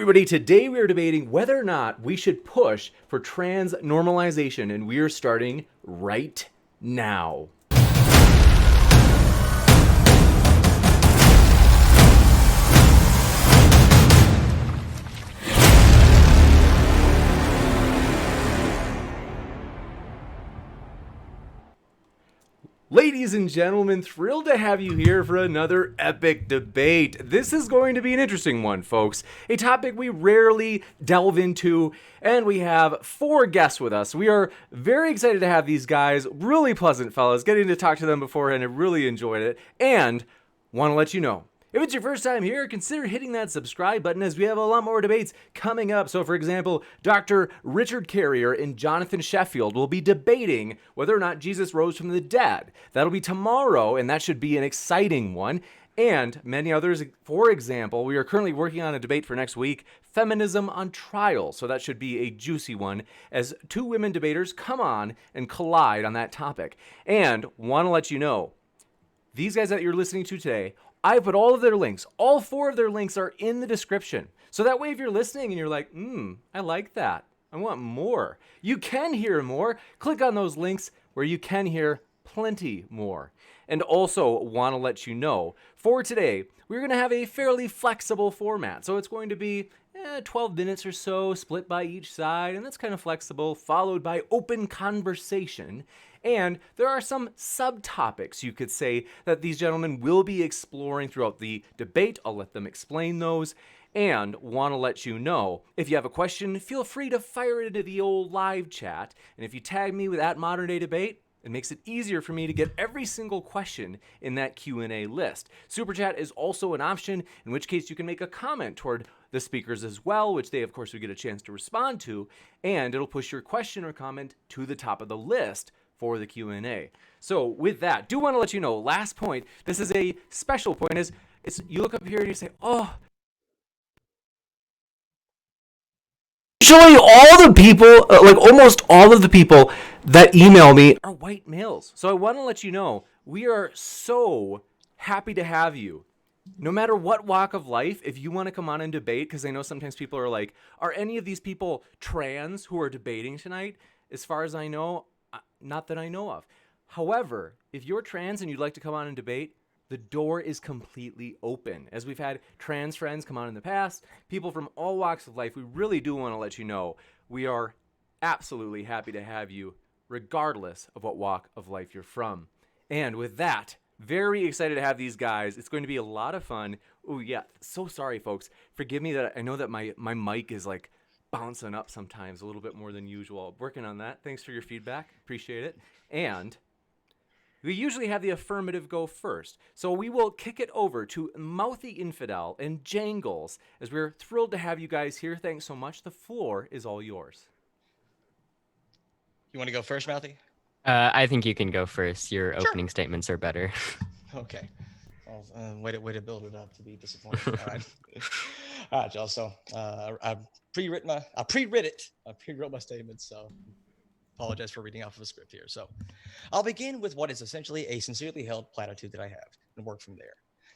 everybody, today we are debating whether or not we should push for trans normalization, and we are starting right now. Ladies and gentlemen, thrilled to have you here for another epic debate. This is going to be an interesting one, folks. A topic we rarely delve into, and we have 4 guests with us. We are very excited to have these guys, really pleasant fellas. Getting to talk to them beforehand, I really enjoyed it, and want to let you know, if it's your first time here, consider hitting that subscribe button as we have a lot more debates coming up. So, for example, Dr. Richard Carrier and Jonathan Sheffield will be debating whether or not Jesus rose from the dead. That'll be tomorrow, and that should be an exciting one. And many others. For example, we are currently working on a debate for next week, Feminism on Trial. So that should be a juicy one as 2 women debaters come on and collide on that topic. And want to let you know, these guys that you're listening to today, I put all of their links. All 4 of their links are in the description. So that way, if you're listening and you're like, I like that, I want more, you can hear more. Click on those links where you can hear plenty more. And also want to let you know, for today, we're going to have a fairly flexible format. So it's going to be 12 minutes or so, split by each side, and that's kind of flexible, followed by open conversation. And there are some subtopics, you could say, that these gentlemen will be exploring throughout the debate. I'll let them explain those. And want to let you know, if you have a question, feel free to fire it into the old live chat. And if you tag me with @Modern-DayDebate, it makes it easier for me to get every single question in that Q&A list. Super Chat is also an option, in which case you can make a comment toward the speakers as well, which they, of course, will get a chance to respond to, and it'll push your question or comment to the top of the list for the Q&A. So with that, do want to let you know, last point, this is a special point, is you look up here and you say, oh, usually all the people, like almost all of the people that email me are white males. So I want to let you know, we are so happy to have you. No matter what walk of life, if you want to come on and debate, because I know sometimes people are like, are any of these people trans who are debating tonight? As far as I know, not that I know of. However, if you're trans and you'd like to come on and debate, the door is completely open. As we've had trans friends come on in the past, people from all walks of life, we really do want to let you know we are absolutely happy to have you, regardless of what walk of life you're from. And with that, very excited to have these guys. It's going to be a lot of fun. Oh yeah, so sorry folks. Forgive me that I know that my mic is like bouncing up sometimes a little bit more than usual. Working on that. Thanks for your feedback. Appreciate it. And we usually have the affirmative go first. So we will kick it over to Mouthy, Infidel, and Jangles, as we're thrilled to have you guys here. Thanks so much. The floor is all yours. You want to go first, Mouthy? I think you can go first. Your opening statements are better. Okay. Well, way to build it up to be disappointed. All right. All right, y'all. So I pre-wrote my statements, so apologize for reading off of a script here. So I'll begin with what is essentially a sincerely held platitude that I have and work from there.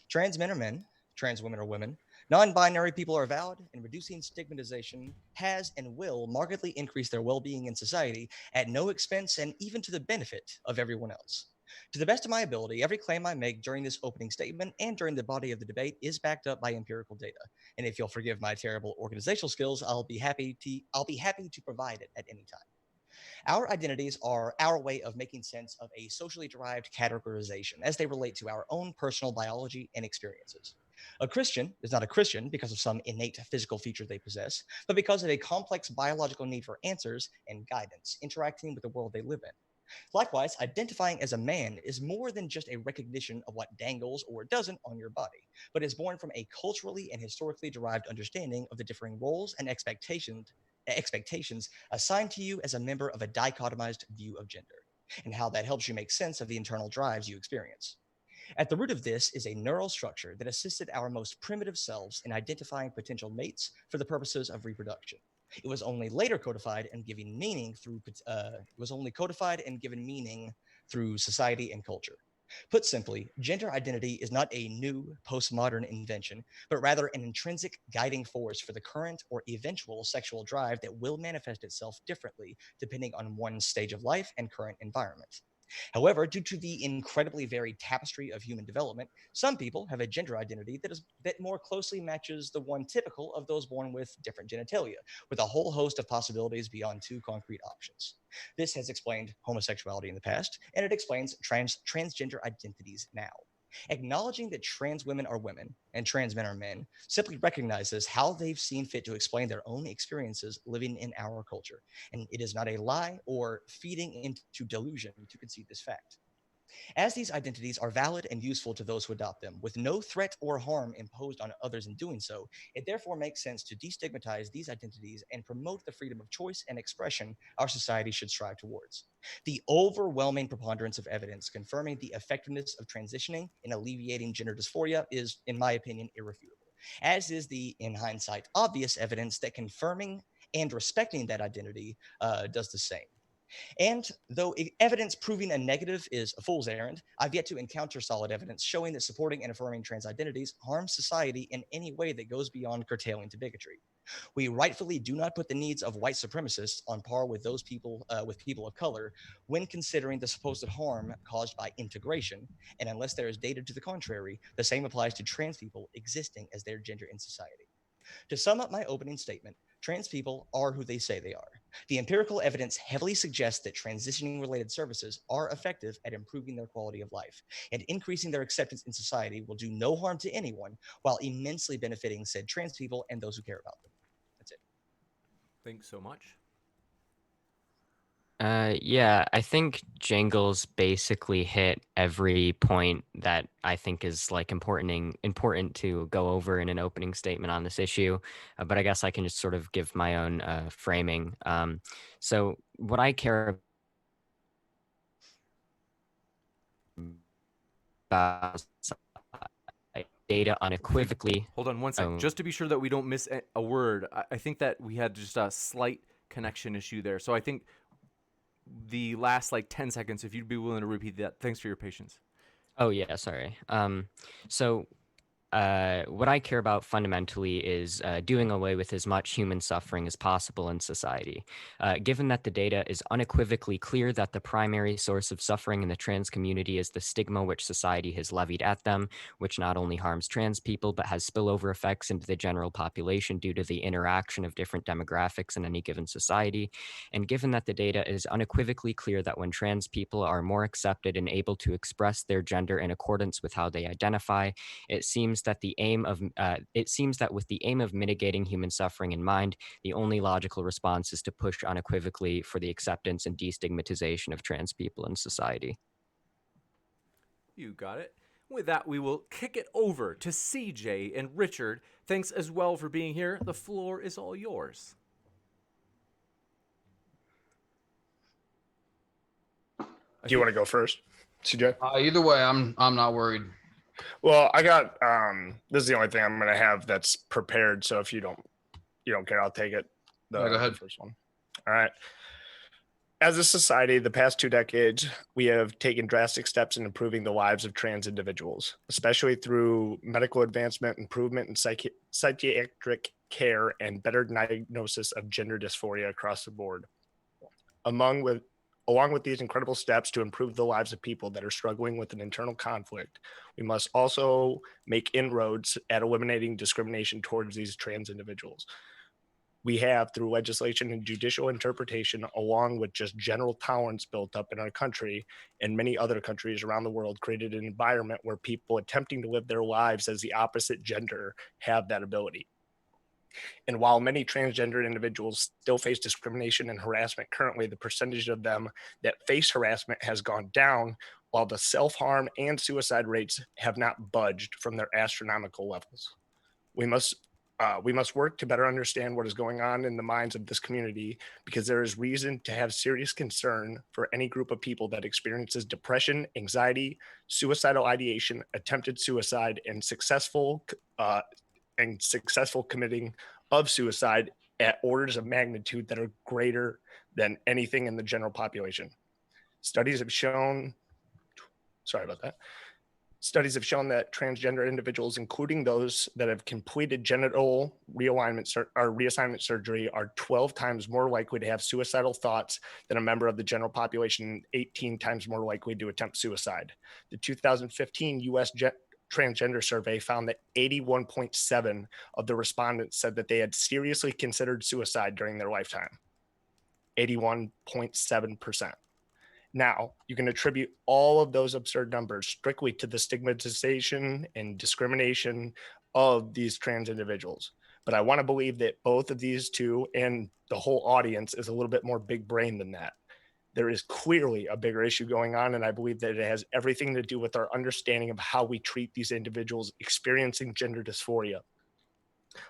Trans men are men, trans women are women, non-binary people are valid, and reducing stigmatization has and will markedly increase their well-being in society at no expense and even to the benefit of everyone else. To the best of my ability, every claim I make during this opening statement and during the body of the debate is backed up by empirical data. And if you'll forgive my terrible organizational skills, I'll be happy to provide it at any time. Our identities are our way of making sense of a socially derived categorization as they relate to our own personal biology and experiences. A Christian is not a Christian because of some innate physical feature they possess, but because of a complex biological need for answers and guidance interacting with the world they live in. Likewise, identifying as a man is more than just a recognition of what dangles or doesn't on your body, but is born from a culturally and historically derived understanding of the differing roles and expectations assigned to you as a member of a dichotomized view of gender, and how that helps you make sense of the internal drives you experience. At the root of this is a neural structure that assisted our most primitive selves in identifying potential mates for the purposes of reproduction. It was only later codified and given meaning through society and culture. Put simply, gender identity is not a new postmodern invention, but rather an intrinsic guiding force for the current or eventual sexual drive that will manifest itself differently depending on one's stage of life and current environment. However, due to the incredibly varied tapestry of human development, some people have a gender identity that more closely matches the one typical of those born with different genitalia, with a whole host of possibilities beyond two concrete options. This has explained homosexuality in the past, and it explains transgender identities now. Acknowledging that trans women are women and trans men are men simply recognizes how they've seen fit to explain their own experiences living in our culture. And it is not a lie or feeding into delusion to concede this fact. As these identities are valid and useful to those who adopt them, with no threat or harm imposed on others in doing so, it therefore makes sense to destigmatize these identities and promote the freedom of choice and expression our society should strive towards. The overwhelming preponderance of evidence confirming the effectiveness of transitioning in alleviating gender dysphoria is, in my opinion, irrefutable, as is the, in hindsight, obvious evidence that confirming and respecting that identity does the same. And though evidence proving a negative is a fool's errand, I've yet to encounter solid evidence showing that supporting and affirming trans identities harms society in any way that goes beyond curtailing to bigotry. We rightfully do not put the needs of white supremacists on par with those people with people of color when considering the supposed harm caused by integration. And unless there is data to the contrary, the same applies to trans people existing as their gender in society. To sum up my opening statement, trans people are who they say they are. The empirical evidence heavily suggests that transitioning related services are effective at improving their quality of life, and increasing their acceptance in society will do no harm to anyone while immensely benefiting said trans people and those who care about them. That's it. Thanks so much. Yeah, I think Jangles basically hit every point that I think is like important to go over in an opening statement on this issue. But I guess I can just sort of give my own framing. So what I care about is data unequivocally. Hold on one sec. Oh, Just to be sure that we don't miss a word, I think that we had just a slight connection issue there. So I think the last like 10 seconds, if you'd be willing to repeat that. Thanks for your patience. oh yeah, sorry. So what I care about fundamentally is doing away with as much human suffering as possible in society. Given that the data is unequivocally clear that the primary source of suffering in the trans community is the stigma which society has levied at them, which not only harms trans people but has spillover effects into the general population due to the interaction of different demographics in any given society. And given that the data is unequivocally clear that when trans people are more accepted and able to express their gender in accordance with how they identify, it seems that with the aim of mitigating human suffering in mind, the only logical response is to push unequivocally for the acceptance and destigmatization of trans people in society. You got it. With that, we will kick it over to CJ and Richard. Thanks as well for being here. The floor is all yours. Do you want to go first, CJ? Either way, I'm not worried. Well, I got this is the only thing I'm going to have that's prepared. So if you don't care, I'll take it. Go ahead. The first one. All right. As a society, the past 2 decades, we have taken drastic steps in improving the lives of trans individuals, especially through medical advancement, improvement in psychiatric care, and better diagnosis of gender dysphoria across the board. Along with these incredible steps to improve the lives of people that are struggling with an internal conflict, we must also make inroads at eliminating discrimination towards these trans individuals. We have, through legislation and judicial interpretation, along with just general tolerance built up in our country and many other countries around the world, created an environment where people attempting to live their lives as the opposite gender have that ability. And while many transgender individuals still face discrimination and harassment currently, the percentage of them that face harassment has gone down, while the self-harm and suicide rates have not budged from their astronomical levels. We must work to better understand what is going on in the minds of this community, because there is reason to have serious concern for any group of people that experiences depression, anxiety, suicidal ideation, attempted suicide, and successful committing of suicide at orders of magnitude that are greater than anything in the general population. Studies have shown sorry about that. Studies have shown that transgender individuals, including those that have completed genital reassignment surgery, are 12 times more likely to have suicidal thoughts than a member of the general population, 18 times more likely to attempt suicide. The 2015 U.S. Transgender survey found that 81.7% of the respondents said that they had seriously considered suicide during their lifetime. 81.7%. Now, you can attribute all of those absurd numbers strictly to the stigmatization and discrimination of these trans individuals. But I want to believe that both of these two and the whole audience is a little bit more big brain than that. There is clearly a bigger issue going on, and I believe that it has everything to do with our understanding of how we treat these individuals experiencing gender dysphoria.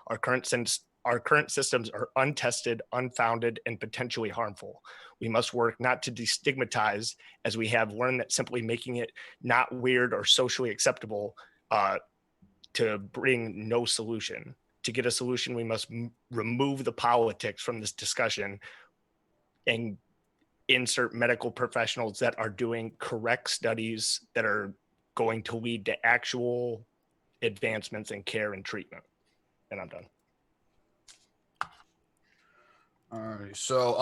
Our current systems are untested, unfounded, and potentially harmful. We must work not to destigmatize, as we have learned that simply making it not weird or socially acceptable to bring no solution. To get a solution, we must remove the politics from this discussion and insert medical professionals that are doing correct studies that are going to lead to actual advancements in care and treatment. And I'm done. All right. So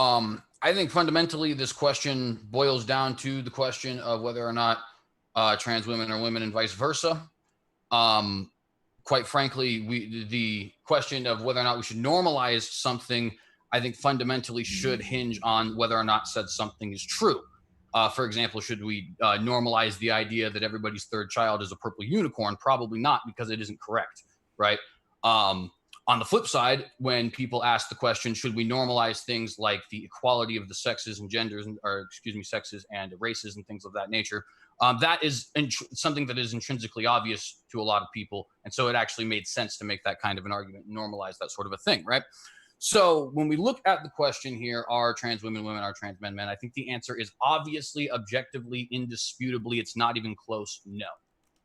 I think fundamentally this question boils down to the question of whether or not trans women are women and vice versa. Quite frankly, the question of whether or not we should normalize something, I think fundamentally should hinge on whether or not said something is true. For example, should we normalize the idea that everybody's third child is a purple unicorn? Probably not, because it isn't correct, right? On the flip side, when people ask the question, should we normalize things like the equality of the sexes and genders, sexes and races and things of that nature, that is something that is intrinsically obvious to a lot of people. And so it actually made sense to make that kind of an argument and normalize that sort of a thing, right? So when we look at the question here, are trans women women, are trans men men? I think the answer is obviously, objectively, indisputably, it's not even close, no.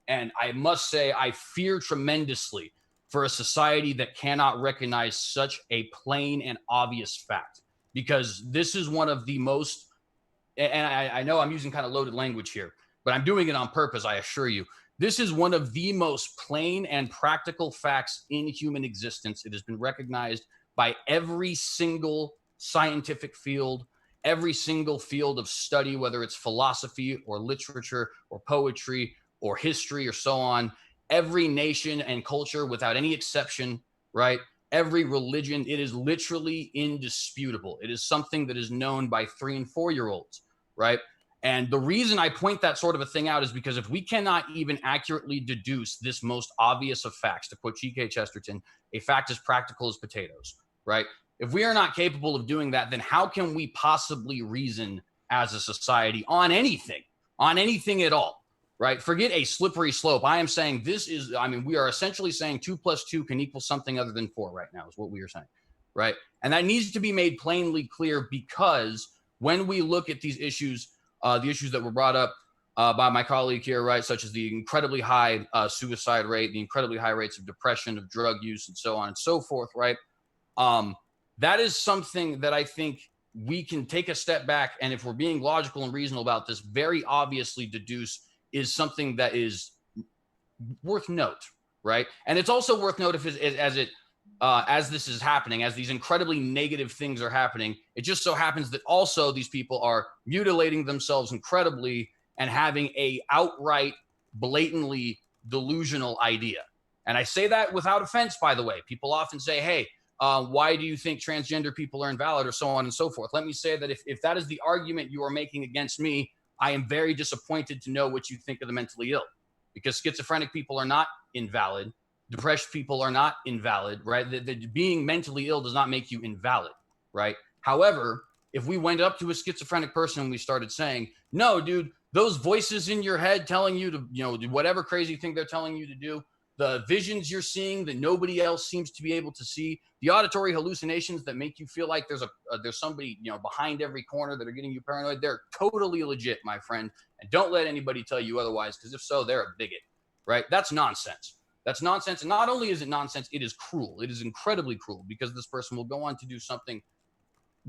And I must say, I fear tremendously for a society that cannot recognize such a plain and obvious fact, because this is one of the most, and I know I'm using kind of loaded language here, but I'm doing it on purpose, I assure you. This is one of the most plain and practical facts in human existence. It has been recognized by every single scientific field, every single field of study, whether it's philosophy or literature or poetry or history or so on. Every nation and culture, without any exception, right? Every religion, it is literally indisputable. It is something that is known by 3- and 4-year-olds, right? And the reason I point that sort of a thing out is because if we cannot even accurately deduce this most obvious of facts, to quote G.K. Chesterton, a fact as practical as potatoes, right? If we are not capable of doing that, then how can we possibly reason as a society on anything at all? Right? Forget a slippery slope. I am saying we are essentially saying 2 + 2 can equal something other than 4 right now is what we are saying, right? And that needs to be made plainly clear, because when we look at these issues, the issues that were brought up by my colleague here, right, such as the incredibly high suicide rate, the incredibly high rates of depression, of drug use, and so on and so forth, right? That is something that I think we can take a step back, and if we're being logical and reasonable about this, very obviously deduce is something that is worth note, right? And it's also worth note as this is happening, as these incredibly negative things are happening, it just so happens that also these people are mutilating themselves incredibly and having a outright, blatantly delusional idea. And I say that without offense, by the way. People often say, hey, why do you think transgender people are invalid, or so on and so forth? Let me say that if that is the argument you are making against me, I am very disappointed to know what you think of the mentally ill, because schizophrenic people are not invalid. Depressed people are not invalid, right? The being mentally ill does not make you invalid, right? However, if we went up to a schizophrenic person and we started saying, no, dude, those voices in your head telling you to, do whatever crazy thing they're telling you to do, the visions you're seeing that nobody else seems to be able to see, the auditory hallucinations that make you feel like there's somebody behind every corner that are getting you paranoid, they're totally legit, my friend. And don't let anybody tell you otherwise, because if so, they're a bigot, right? That's nonsense. That's nonsense. And not only is it nonsense, it is cruel. It is incredibly cruel, because this person will go on to do something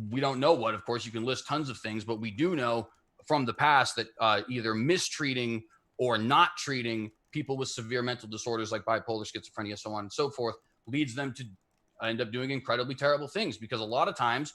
we don't know what. Of course, you can list tons of things, but we do know from the past that either mistreating or not treating people with severe mental disorders like bipolar, schizophrenia, so on and so forth, leads them to end up doing incredibly terrible things. Because a lot of times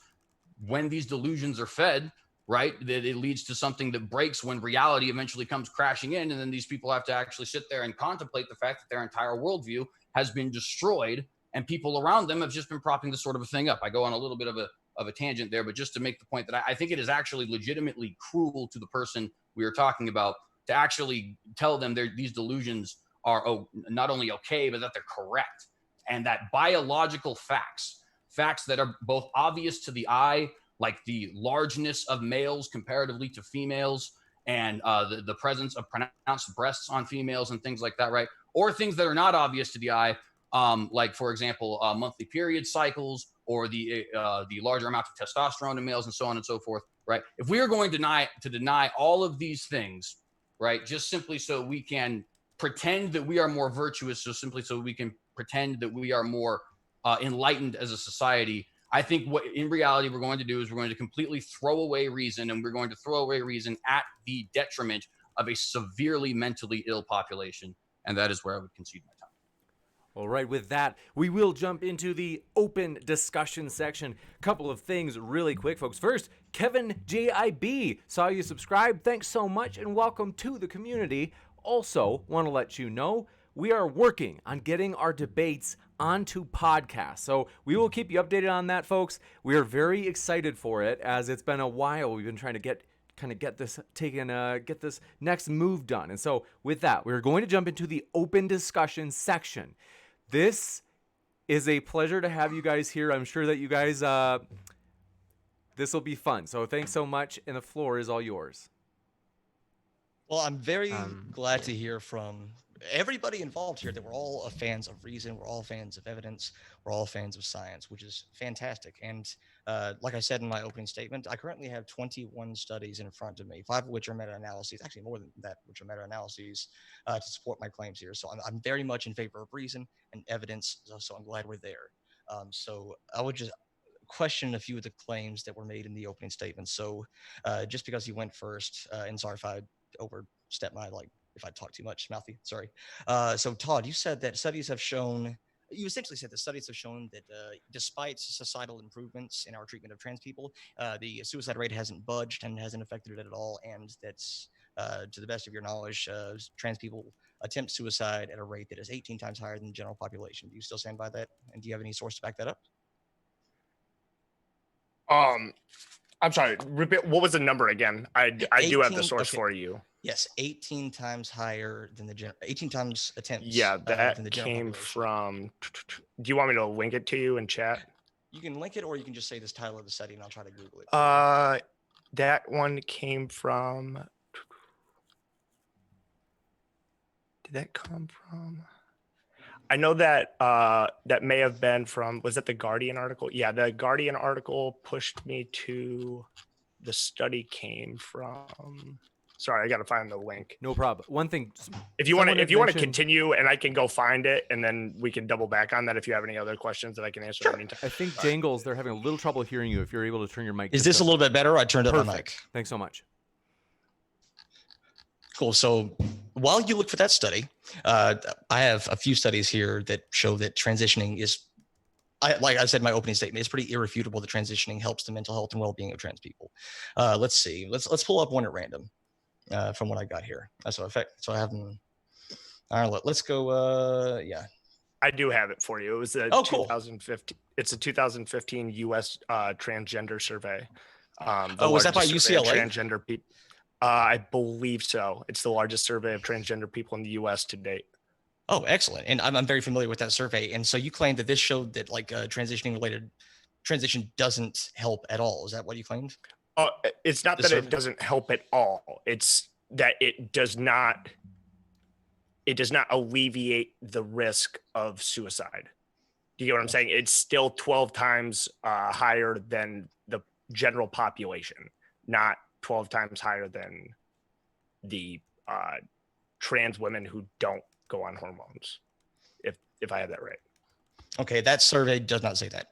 when these delusions are fed, right, that it leads to something that breaks when reality eventually comes crashing in. And then these people have to actually sit there and contemplate the fact that their entire worldview has been destroyed and people around them have just been propping this sort of a thing up. I go on a little bit of a tangent there, but just to make the point that I think it is actually legitimately cruel to the person we are talking about to actually tell them these delusions are not only okay, but that they're correct. And that biological facts that are both obvious to the eye, like the largeness of males comparatively to females, and the presence of pronounced breasts on females and things like that, right? Or things that are not obvious to the eye, like, for example, monthly period cycles, or the larger amount of testosterone in males, and so on and so forth, right? If we are going to deny all of these things, right, just simply so we can pretend that we are more virtuous, simply so we can pretend that we are more enlightened as a society, I think what in reality we're going to do is we're going to completely throw away reason, and we're going to throw away reason at the detriment of a severely mentally ill population. And that is where I would concede my time. All right, with that, we will jump into the open discussion section. Couple of things really quick, folks. First, Kevin JIB, saw you subscribe. Thanks so much and welcome to the community. Also, want to let you know, we are working on getting our debates onto podcasts. So we will keep you updated on that, folks. We are very excited for it, as it's been a while. We've been trying to get this taken, get this next move done. And so with that, we're going to jump into the open discussion section. This is a pleasure to have you guys here. I'm sure that you guys, this will be fun. So thanks so much. And the floor is all yours. Well, I'm very glad to hear from everybody involved here that we're all fans of reason, we're all fans of evidence, we're all fans of science, which is fantastic. And like I said in my opening statement, I currently have 21 studies in front of me, 5 of which are meta-analyses, actually more than that, which are meta-analyses to support my claims here. So I'm very much in favor of reason and evidence, so I'm glad we're there. So I would just question a few of the claims that were made in the opening statement. So just because you went first, and sorry if I overstep my, if I talk too much, Mouthy, sorry. So Todd, you said that you essentially said that studies have shown that despite societal improvements in our treatment of trans people, the suicide rate hasn't budged and hasn't affected it at all. And that's, to the best of your knowledge, trans people attempt suicide at a rate that is 18 times higher than the general population. Do you still stand by that? And do you have any source to back that up? I'm sorry, repeat, what was the number again? I do have the source for you. Yes, 18 times higher than 18 times attempts. Yeah, that than the came from, do you want me to link it to you in chat? You can link it, or you can just say this title of the study and I'll try to Google it. That one came from, did that come from? I know that that may have been from, was that the Guardian article? Yeah, the Guardian article pushed me to, the study came from, sorry, I got to find the link. No problem. One thing, if you want to continue, and I can go find it, and then we can double back on that if you have any other questions that I can answer in the meantime. I think Jangles, they're having a little trouble hearing you. If you're able to turn your mic. Is this a little bit better? I turned up my mic. Thanks so much. Cool. So while you look for that study, I have a few studies here that show that transitioning is, like I said in my opening statement, it's pretty irrefutable that transitioning helps the mental health and well-being of trans people. Let's see. Let's pull up one at random from what I got here. So I have them. All right, let's go. Yeah. I do have it for you. It was a 2015. It's a 2015 U.S. transgender survey. Was that by UCLA? Transgender people. I believe so. It's the largest survey of transgender people in the U.S. to date. Oh, excellent. And I'm very familiar with that survey. And so you claim that this showed that transition doesn't help at all. Is that what you claimed? It's not that it doesn't help at all. It's that it does not alleviate the risk of suicide. Do you get what I'm saying? It's still 12 times higher than the general population, not 12 times higher than the trans women who don't go on hormones, if I have that right. Okay, that survey does not say that.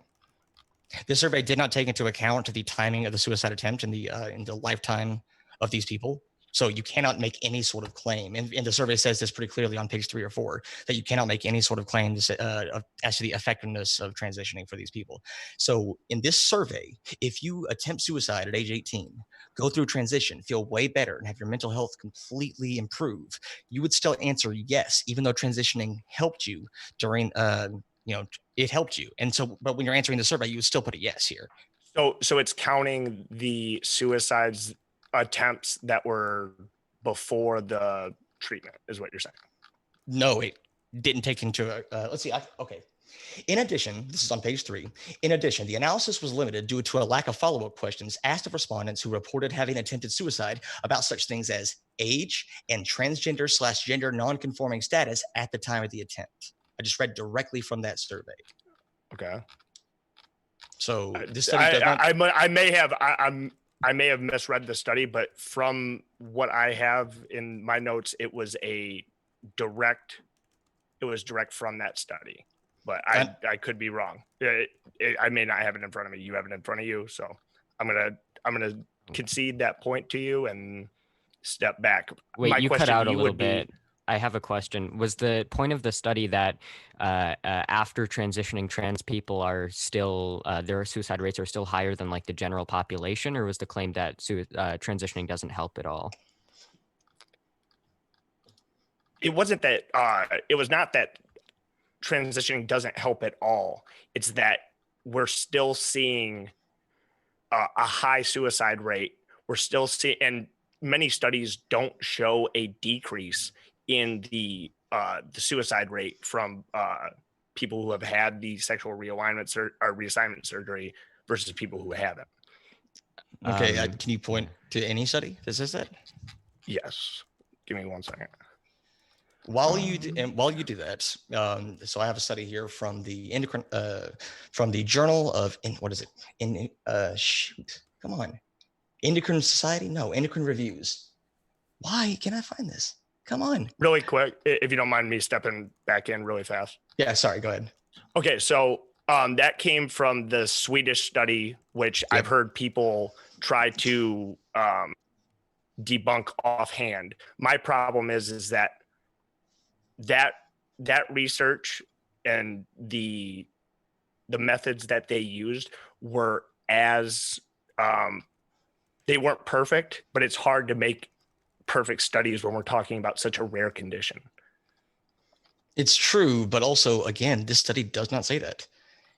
This survey did not take into account the timing of the suicide attempt and the lifetime of these people. So you cannot make any sort of claim. And the survey says this pretty clearly on page 3 or 4, that you cannot make any sort of claim as to the effectiveness of transitioning for these people. So in this survey, if you attempt suicide at age 18, go through transition, feel way better, and have your mental health completely improve, you would still answer yes, even though transitioning helped you during, it helped you. And so, but when you're answering the survey, you would still put a yes here. So it's counting the suicides attempts that were before the treatment, is what you're saying? No, it didn't take into let's see. Okay. In addition, this is on page 3. In addition, the analysis was limited due to a lack of follow-up questions asked of respondents who reported having attempted suicide about such things as age and transgender/gender non-conforming status at the time of the attempt. I just read directly from that survey. Okay. So this study does not. I may have misread the study, but from what I have in my notes, it was direct from that study. But I could be wrong. I may not have it in front of me. You have it in front of you, so I'm gonna concede that point to you and step back. Wait, you cut out a little bit. I have a question. Was the point of the study that after transitioning, trans people are still their suicide rates are still higher than like the general population, or was the claim that transitioning doesn't help at all? It wasn't that. It was not that transitioning doesn't help at all. It's that we're still seeing a high suicide rate. We're still seeing, and many studies don't show a decrease in the suicide rate from people who have had the sexual realignment or reassignment surgery versus people who haven't. Okay, can you point to any study that says that? Yes. Give me 1 second. While you do that, so I have a study here from the Journal of Endocrine Society? No, Endocrine Reviews. Why can't I find this? Come on. Really quick, if you don't mind me stepping back in really fast. Yeah, sorry, go ahead. Okay, so that came from the Swedish study, which I've heard people try to debunk offhand. My problem is that research and the methods that they used were they weren't perfect, but it's hard to make perfect studies when we're talking about such a rare condition. It's true, but also, again, this study does not say that.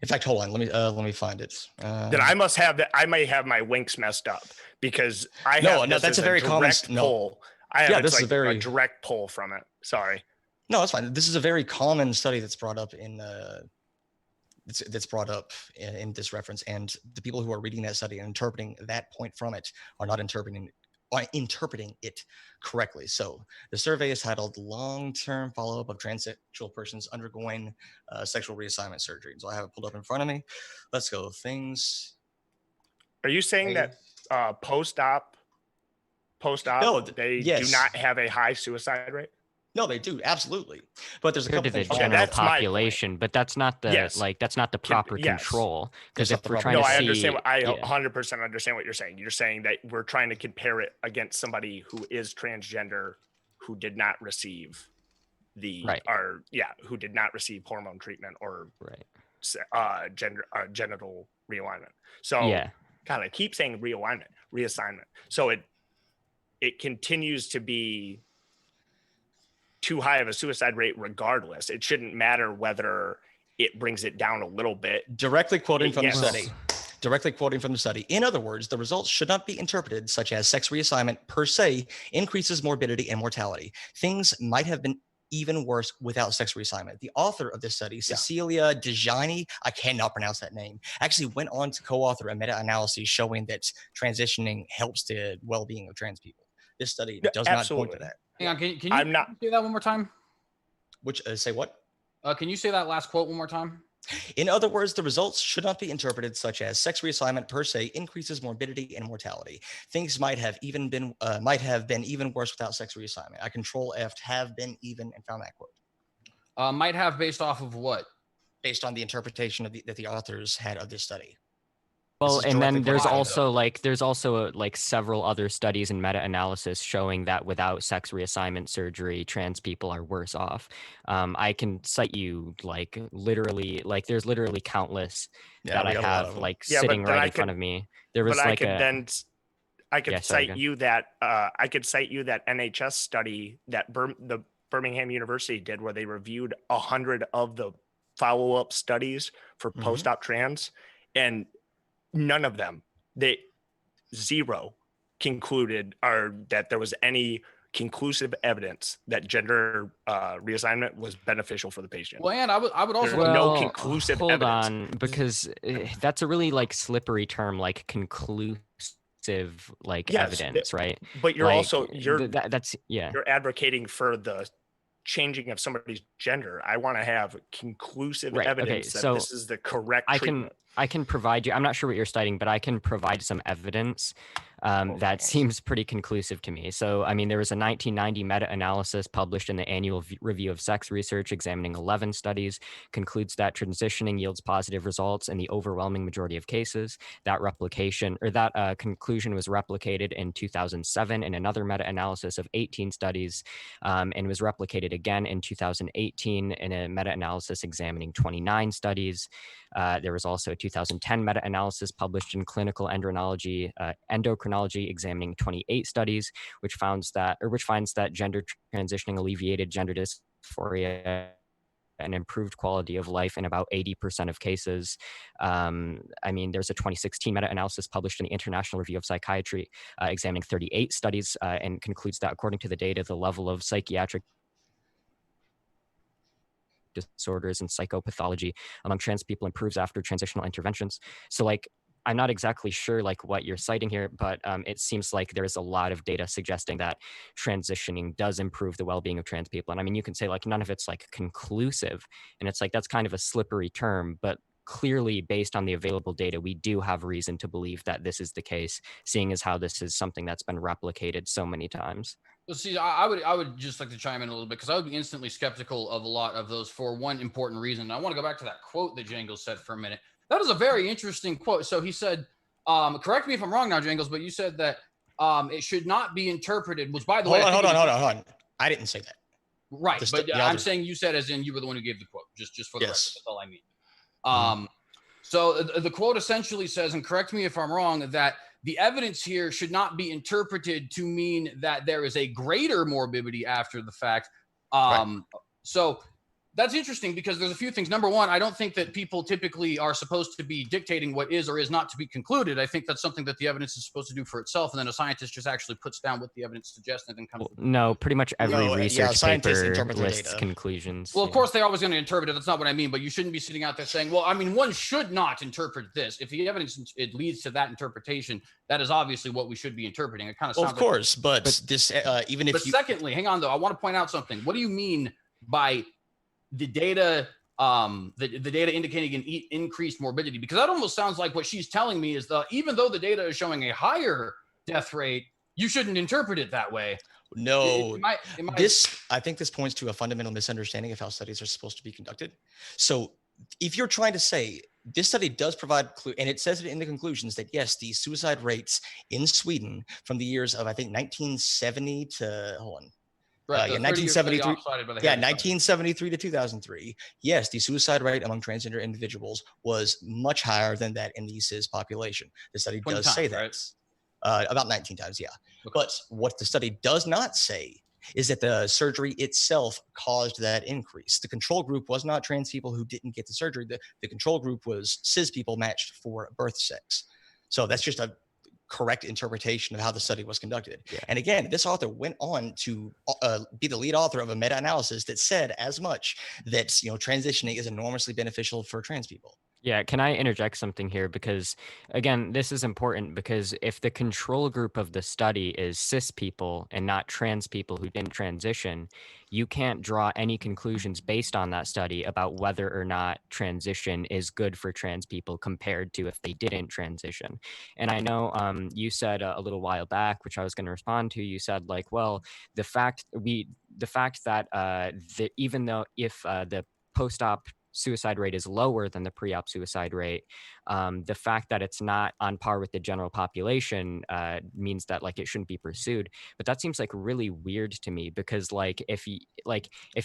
In fact, hold on, let me find it. Then I must have that. I may have my links messed up because that's a very common pull. This is a very direct pull from it. Sorry. No, that's fine. This is a very common study that's brought up in this reference, and the people who are reading that study and interpreting that point from it are not interpreting it correctly. So the survey is titled "Long-Term Follow-Up of Transsexual Persons Undergoing Sexual Reassignment Surgery." So I have it pulled up in front of me. Let's go. Things. Are you saying that post-op, they do not have a high suicide rate? No, they do, absolutely. But there's a couple to the things. general population, but that's not the that's not the proper control. Because if we're trying to see, I 100% understand what you're saying. You're saying that we're trying to compare it against somebody who is transgender, who did not receive who did not receive hormone treatment or genital realignment. So God, I keep saying reassignment. So it continues to be too high of a suicide rate regardless. It shouldn't matter whether it brings it down a little bit. Directly quoting from the study. In other words, the results should not be interpreted such as sex reassignment per se increases morbidity and mortality. Things might have been even worse without sex reassignment. The author of this study, Cecilia Dejani, I cannot pronounce that name, actually went on to co-author a meta-analysis showing that transitioning helps the well-being of trans people. This study does not point to that. Hang on, can you say that one more time? Which say what? Can you say that last quote one more time? In other words, the results should not be interpreted such as sex reassignment per se increases morbidity and mortality. Things might have been even worse without sex reassignment. I control F have been even and found that quote. Might have based off of what? Based on the interpretation that the authors had of this study. Well, is and directly then there's correlated. also like several other studies and meta-analysis showing that without sex reassignment surgery, trans people are worse off. I can cite you like literally, like there's literally countless Yeah, that we I got a lot of have them. like Yeah, sitting but then right I in front could, of me. There but was I like could a then I could yeah, sorry, cite go. you that NHS study that the Birmingham University did, where they reviewed 100 of the follow-up studies for Mhm. post-op trans, and none of them, they zero concluded or that there was any conclusive evidence that gender reassignment was beneficial for the patient. Well, and I would also There's like no Well, conclusive hold evidence. on, because that's a really like slippery term, like conclusive like Yes, evidence, right? but you're Like also that's yeah. you're advocating for the changing of somebody's gender. I want to have conclusive Right. Okay. evidence that So this is the correct I treatment. can provide you. I'm not sure what you're citing, but I can provide some evidence that seems pretty conclusive to me. So, I mean, there was a 1990 meta-analysis published in the Annual Review of Sex Research, examining 11 studies, concludes that transitioning yields positive results in the overwhelming majority of cases. That conclusion was replicated in 2007 in another meta-analysis of 18 studies, and was replicated again in 2018 in a meta-analysis examining 29 studies. There was also a 2010 meta-analysis published in Clinical Endocrinology examining 28 studies, which finds that gender transitioning alleviated gender dysphoria and improved quality of life in about 80% of cases. I mean, there's a 2016 meta-analysis published in the International Review of Psychiatry examining 38 studies and concludes that according to the data, the level of psychiatric disorders and psychopathology among trans people improves after transitional interventions. So like, I'm not exactly sure like what you're citing here, but it seems like there's a lot of data suggesting that transitioning does improve the well-being of trans people. And I mean, you can say like none of it's like conclusive, and it's like that's kind of a slippery term, but clearly based on the available data, we do have reason to believe that this is the case, seeing as how this is something that's been replicated so many times. Well, see, I would just like to chime in a little bit, because I would be instantly skeptical of a lot of those for one important reason. I want to go back to that quote that Jangles said for a minute. That is a very interesting quote. So he said, correct me if I'm wrong now, Jangles, but you said that it should not be interpreted, which by the way, Hold on. I didn't say that. Right, but I'm other... saying you said as in you were the one who gave the quote, just for the record. That's all I mean. Mm-hmm. So the quote essentially says, and correct me if I'm wrong, that the evidence here should not be interpreted to mean that there is a greater morbidity after the fact. Right. So that's interesting, because there's a few things. Number one, I don't think that people typically are supposed to be dictating what is or is not to be concluded. I think that's something that the evidence is supposed to do for itself, and then a scientist just actually puts down what the evidence suggests and then comes. Well, no, pretty much every research paper lists conclusions. Well, of course, they're always going to interpret it. That's not what I mean. But you shouldn't be sitting out there saying, well, I mean, one should not interpret this. If the evidence it leads to that interpretation, that is obviously what we should be interpreting. It kind of sounds of course, but this even if. But secondly, hang on though, I want to point out something. What do you mean by the data? The data indicating an increased morbidity? Because that almost sounds like what she's telling me is that even though the data is showing a higher death rate, you shouldn't interpret it that way. No, I think this points to a fundamental misunderstanding of how studies are supposed to be conducted. So if you're trying to say this study does provide clue, and it says it in the conclusions that yes, the suicide rates in Sweden from the years of I think 1970 to 1973 to 2003. Yes, the suicide rate among transgender individuals was much higher than that in the cis population. The study does say that. Right? About 19 times, yeah. Okay. But what the study does not say is that the surgery itself caused that increase. The control group was not trans people who didn't get the surgery. The control group was cis people matched for birth sex. So that's just a correct interpretation of how the study was conducted. Yeah. And again, this author went on to be the lead author of a meta-analysis that said as much that transitioning is enormously beneficial for trans people. Yeah, can I interject something here? Because again, this is important, because if the control group of the study is cis people and not trans people who didn't transition, you can't draw any conclusions based on that study about whether or not transition is good for trans people compared to if they didn't transition. And I know you said a little while back, which I was going to respond to, you said like, well, the fact that even though if the post-op suicide rate is lower than the pre-op suicide rate, The fact that it's not on par with the general population means that like it shouldn't be pursued. But that seems like really weird to me, because like if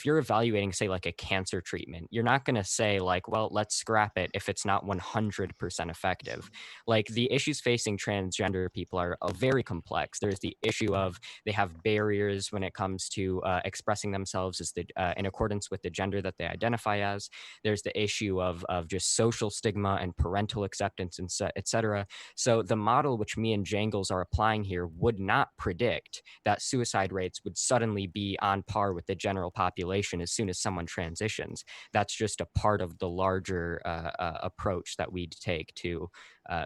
you're evaluating, say, like a cancer treatment, you're not going to say like, well, let's scrap it if it's not 100% effective. Like the issues facing transgender people are very complex. There's the issue of they have barriers when it comes to expressing themselves as in accordance with the gender that they identify as. There's the issue of just social stigma and parental acceptance, and et cetera. So the model which me and Jangles are applying here would not predict that suicide rates would suddenly be on par with the general population as soon as someone transitions. That's just a part of the larger approach that we'd take to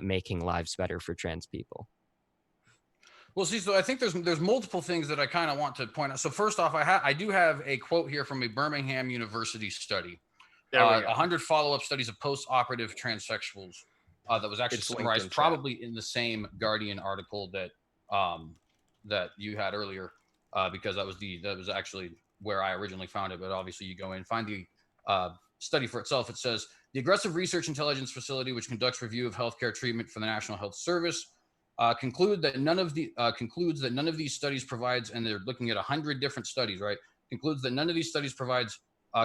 making lives better for trans people. Well, see, so I think there's multiple things that I kind of want to point out. So first off, I do have a quote here from a Birmingham University study. 100 follow-up studies of post-operative transsexuals that was actually summarized probably in the same Guardian article that that you had earlier, because that was actually where I originally found it. But obviously, you go in, find the study for itself. It says the Aggressive Research Intelligence Facility, which conducts review of healthcare treatment for the National Health Service, concludes that none of these studies provides, and they're looking at 100 different studies, right? Concludes that none of these studies provides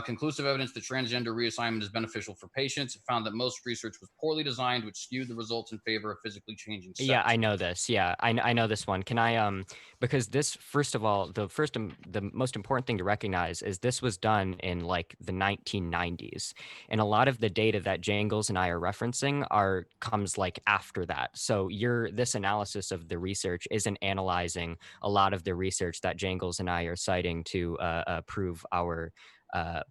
conclusive evidence that transgender reassignment is beneficial for patients. It found that most research was poorly designed, which skewed the results in favor of physically changing sex. Yeah, I know this. Yeah, I know this one. Can I because this, first of all, the most important thing to recognize is this was done in like the 1990s, and a lot of the data that Jangles and I are referencing comes like after that. So this analysis of the research isn't analyzing a lot of the research that Jangles and I are citing to prove our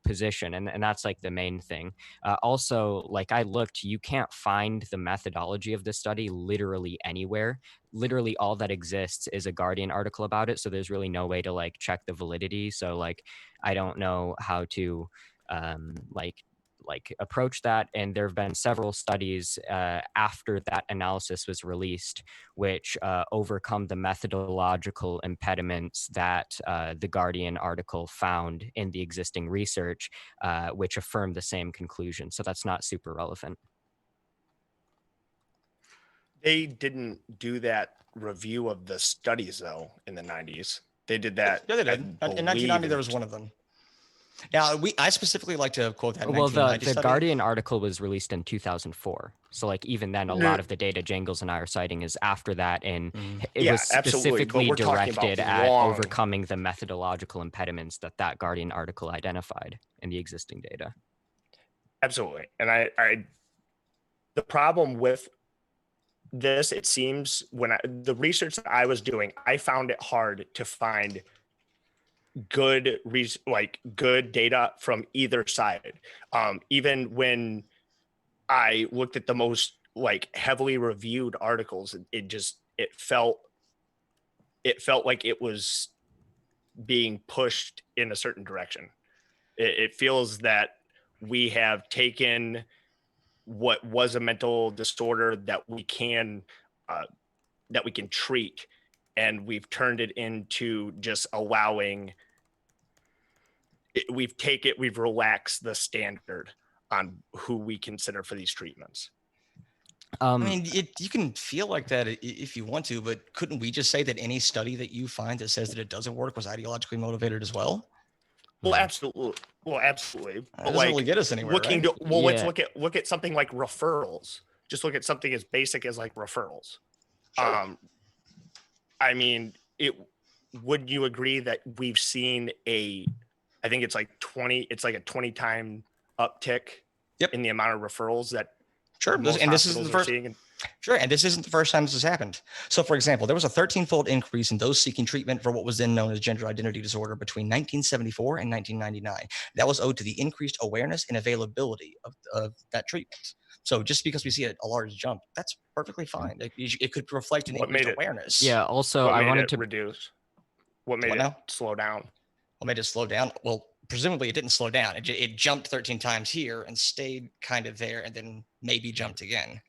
position, and that's like the main thing. Also, like I looked, you can't find the methodology of this study literally anywhere. Literally all that exists is a Guardian article about it, so there's really no way to like check the validity. So like I don't know how to like approach that. And there have been several studies after that analysis was released which overcome the methodological impediments that the Guardian article found in the existing research, which affirm the same conclusion. So that's not super relevant. They didn't do that review of the studies though in the 90s. They did that. Yeah, they did. In 1990, there was one of them. Now, I specifically like to quote that. Well, the study. Guardian article was released in 2004. So, like, even then, a lot of the data Jangles and I are citing is after that, and it was specifically directed at overcoming the methodological impediments that Guardian article identified in the existing data. Absolutely, and I the problem with this, it seems, when the research that I was doing, I found it hard to find good data from either side. Even when I looked at the most like heavily reviewed articles, it felt like it was being pushed in a certain direction. It feels that we have taken what was a mental disorder that we can treat, and we've turned it into just allowing we've relaxed the standard on who we consider for these treatments. I mean, you can feel like that if you want to, but couldn't we just say that any study that you find that says that it doesn't work was ideologically motivated as well? Well, absolutely. That doesn't really get us anywhere. Let's look at something like referrals. Just look at something as basic as like referrals. Sure. I mean, would you agree that we've seen I think it's like a 20 time uptick in the amount of referrals that this isn't the first time this has happened. So, for example, there was a 13-fold increase in those seeking treatment for what was then known as gender identity disorder between 1974 and 1999. That was owed to the increased awareness and availability of that treatment. So just because we see a large jump, that's perfectly fine. It could reflect an increased awareness. Yeah. Also, I wanted to reduce. What made it slow down? What made it slow down? Well, presumably it didn't slow down. It jumped 13 times here and stayed kind of there, and then maybe jumped again.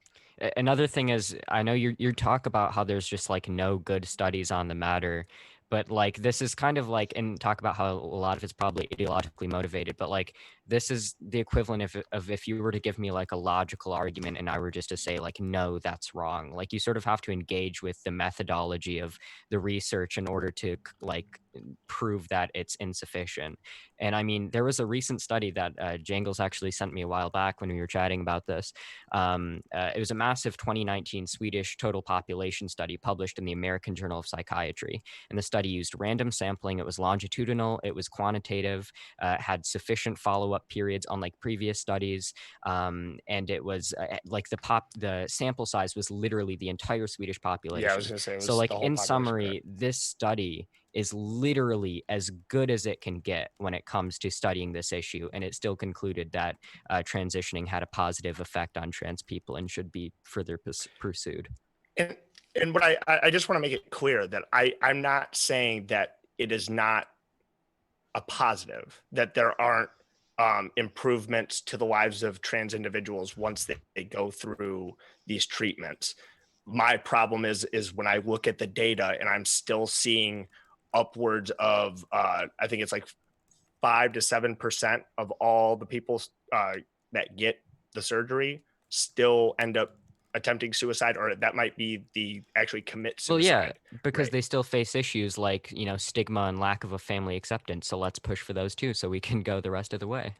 Another thing is, I know you talk about how there's just like no good studies on the matter, but like this is kind of like, and talk about how a lot of it's probably ideologically motivated, but like this is the equivalent of if you were to give me like a logical argument and I were just to say like, no, that's wrong. Like you sort of have to engage with the methodology of the research in order to like prove that it's insufficient. And I mean, there was a recent study that Jangles actually sent me a while back when we were chatting about this. It was a massive 2019 Swedish total population study published in the American Journal of Psychiatry. And the study used random sampling. It was longitudinal, it was quantitative, had sufficient follow-up periods unlike previous studies. And it was like the sample size was literally the entire Swedish population. Yeah, I was gonna say it was so like the whole in population, summary, this study is literally as good as it can get when it comes to studying this issue. And it still concluded that transitioning had a positive effect on trans people and should be further pursued. And what I just want to make it clear that I'm not saying that it is not a positive, that there aren't improvements to the lives of trans individuals once they go through these treatments. My problem is when I look at the data and I'm still seeing upwards of I think it's like 5 to 7% of all the people that get the surgery still end up attempting suicide, or that might be the actually commit suicide. Well, yeah, because right? they still face issues like, you know, stigma and lack of a family acceptance. So let's push for those too, so we can go the rest of the way.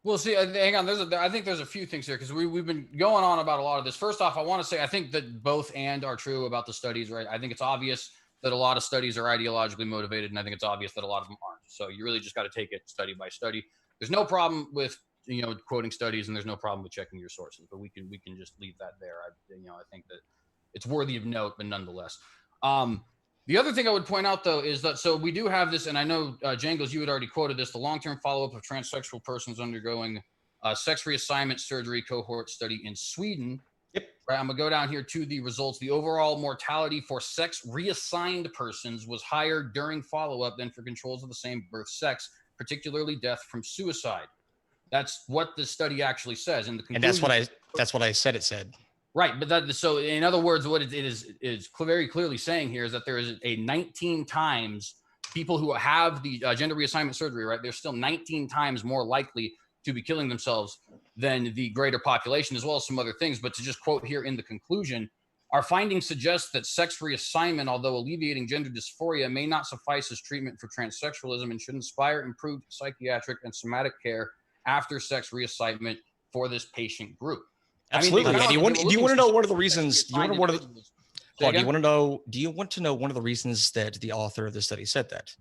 Well, see, hang on. I think there's a few things here because we've been going on about a lot of this. First off, I want to say I think that both and are true about the studies, right? I think it's obvious that a lot of studies are ideologically motivated, and I think it's obvious that a lot of them aren't. So you really just got to take it study by study. There's no problem with quoting studies, and there's no problem with checking your sources. But we can just leave that there. I think that it's worthy of note, but nonetheless. The other thing I would point out, though, is that so we do have this, and I know, Jangles, you had already quoted this, the long-term follow-up of transsexual persons undergoing sex reassignment surgery cohort study in Sweden. Yep. Right, I'm going to go down here to the results. The overall mortality for sex reassigned persons was higher during follow-up than for controls of the same birth sex, particularly death from suicide. That's what the study actually says. In the conclusion, And that's what I said it said. Right, but so in other words, what it is very clearly saying here is that there is a 19 times people who have the gender reassignment surgery, right? They're still 19 times more likely to be killing themselves than the greater population, as well as some other things. But to just quote here in the conclusion, our findings suggest that sex reassignment, although alleviating gender dysphoria, may not suffice as treatment for transsexualism and should inspire improved psychiatric and somatic care after sex reassignment for this patient group. Absolutely. I mean, do you want to know one of the reasons? Do you want to know one of the reasons that the author of the study said that?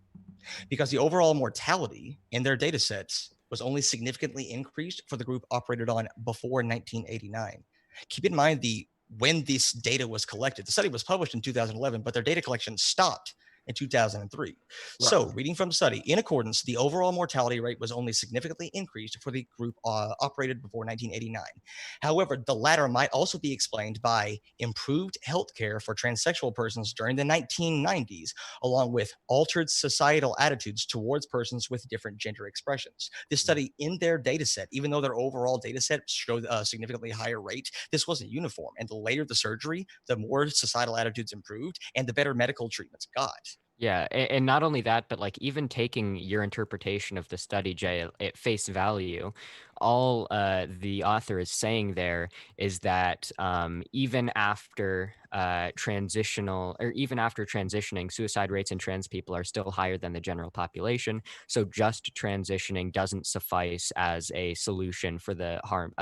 Because the overall mortality in their data sets was only significantly increased for the group operated on before 1989. Keep in mind when this data was collected. The study was published in 2011, but their data collection stopped in 2003. Right. So reading from the study, in accordance, the overall mortality rate was only significantly increased for the group operated before 1989. However, the latter might also be explained by improved healthcare for transsexual persons during the 1990s, along with altered societal attitudes towards persons with different gender expressions. This study in their data set, even though their overall data set showed a significantly higher rate, this wasn't uniform. And the later the surgery, the more societal attitudes improved and the better medical treatments got. Yeah, and not only that, but like even taking your interpretation of the study, Jay, at face value, all the author is saying there is that even after transitioning, suicide rates in trans people are still higher than the general population. So just transitioning doesn't suffice as a solution for the harm,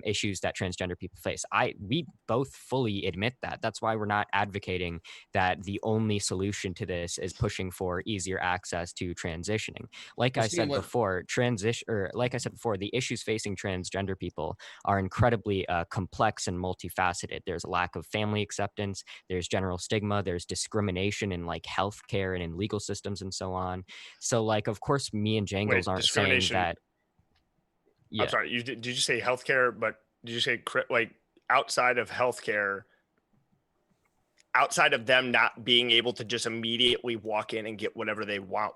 issues that transgender people face. We both fully admit that. That's why we're not advocating that the only solution to this is pushing for easier access to transitioning. Like I said before, the issues facing transgender people are incredibly complex and multifaceted. There's a lack of family acceptance, there's general stigma, there's discrimination in like healthcare and in legal systems and so on. So like, of course, me and Jangles aren't saying that. Yeah. I'm sorry. Did you say healthcare? But did you say like outside of healthcare, outside of them not being able to just immediately walk in and get whatever they want?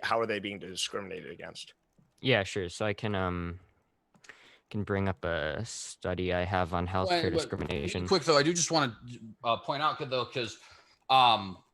How are they being discriminated against? Yeah, sure. So I can bring up a study I have on healthcare discrimination. Quick though, I do just want to point out though, because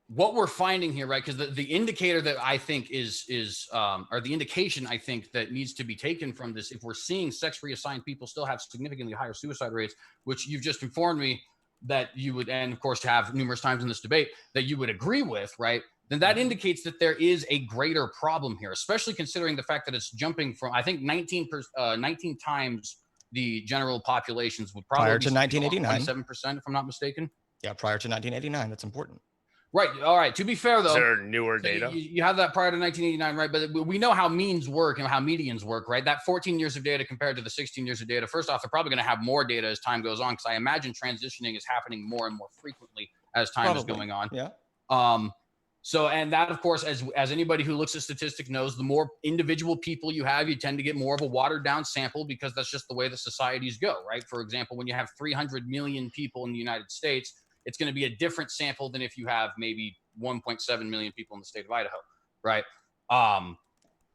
what we're finding here, right? Because the indicator that I think is or the indication I think that needs to be taken from this, if we're seeing sex reassigned people still have significantly higher suicide rates, which you've just informed me that you would, and of course have numerous times in this debate, that you would agree with, right? Then that indicates that there is a greater problem here, especially considering the fact that it's jumping from, I think, 19 times the general populations would probably Prior to be 1989. 27%, if I'm not mistaken. Yeah, prior to 1989. That's important. Right. All right. To be fair, though, Is there newer so data? you have that prior to 1989, right? But we know how means work and how medians work, right? That 14 years of data compared to the 16 years of data. First off, they're probably going to have more data as time goes on, because I imagine transitioning is happening more and more frequently as time is going on. Yeah. So, and that, of course, as anybody who looks at statistics knows, the more individual people you have, you tend to get more of a watered down sample, because that's just the way the societies go, right? For example, when you have 300 million people in the United States, it's going to be a different sample than if you have maybe 1.7 million people in the state of Idaho, right?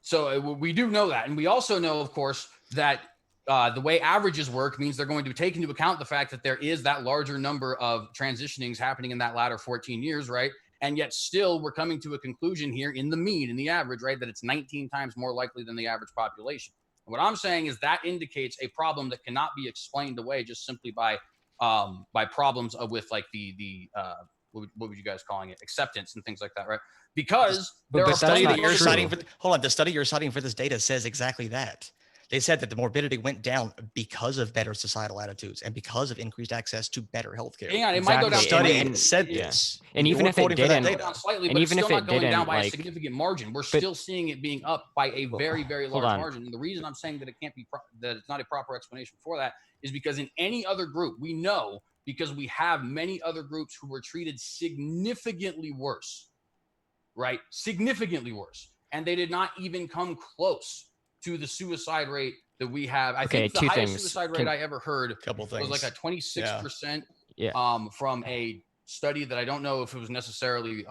So we do know that. And we also know, of course, that the way averages work means they're going to take into account the fact that there is that larger number of transitionings happening in that latter 14 years, right? And yet still we're coming to a conclusion here in the mean, in the average, right, that it's 19 times more likely than the average population. And what I'm saying is that indicates a problem that cannot be explained away just simply by problems with like the what would you guys calling it, acceptance and things like that, right? Because the study that you're citing for, hold on, the study you're citing for this data says exactly that. They said that the morbidity went down because of better societal attitudes and because of increased access to better healthcare. Hang on, it might go down. Study said this, and even if it didn't, down slightly, and even if it didn't, down by a significant margin, we're still seeing it being up by a very, very large margin. And the reason I'm saying that it can't be that it's not a proper explanation for that is because in any other group, we know, because we have many other groups who were treated significantly worse, right? Significantly worse, and they did not even come close to the suicide rate that we have. I think the highest suicide rate I ever heard was like a 26% from a study that I don't know if it was necessarily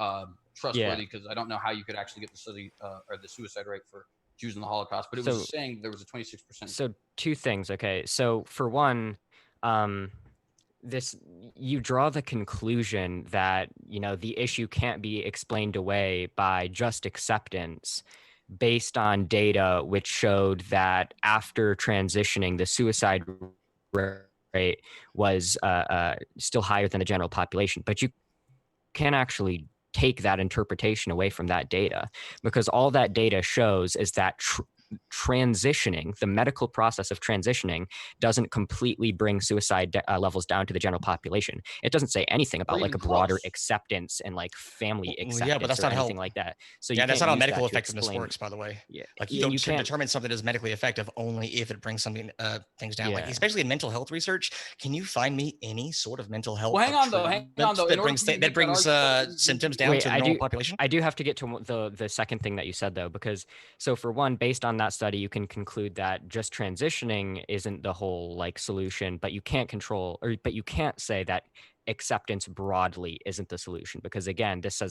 trustworthy, because I don't know how you could actually get the study or the suicide rate for Jews in the Holocaust, but it was saying there was a 26%. So two things. Okay. So for one, you draw the conclusion that, you know, the issue can't be explained away by just acceptance, based on data which showed that after transitioning, the suicide rate was still higher than the general population. But you can actually take that interpretation away from that data, because all that data shows is that transitioning, the medical process of transitioning, doesn't completely bring suicide levels down to the general population. It doesn't say anything about like a broader acceptance and like family acceptance, but that's not anything like that. So that's not how medical effectiveness works, by the way. Yeah, like you can't determine something is medically effective only if it brings something things down. Like especially in mental health research, can you find me any sort of mental health? Well, hang on though. That brings symptoms down to the normal population. I do have to get to the second thing that you said though, because so for one, based on that study, you can conclude that just transitioning isn't the whole like solution, but you can't say that acceptance broadly isn't the solution, because again, this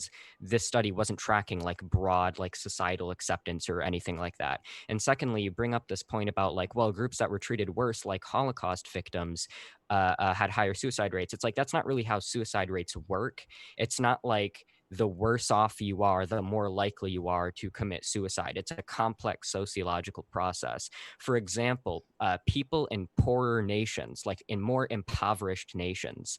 study wasn't tracking like broad like societal acceptance or anything like that. And secondly, you bring up this point about like, well, groups that were treated worse, like Holocaust victims, had higher suicide rates. It's like, that's not really how suicide rates work. It's not like the worse off you are, the more likely you are to commit suicide. It's a complex sociological process. For example, people in poorer nations, like in more impoverished nations,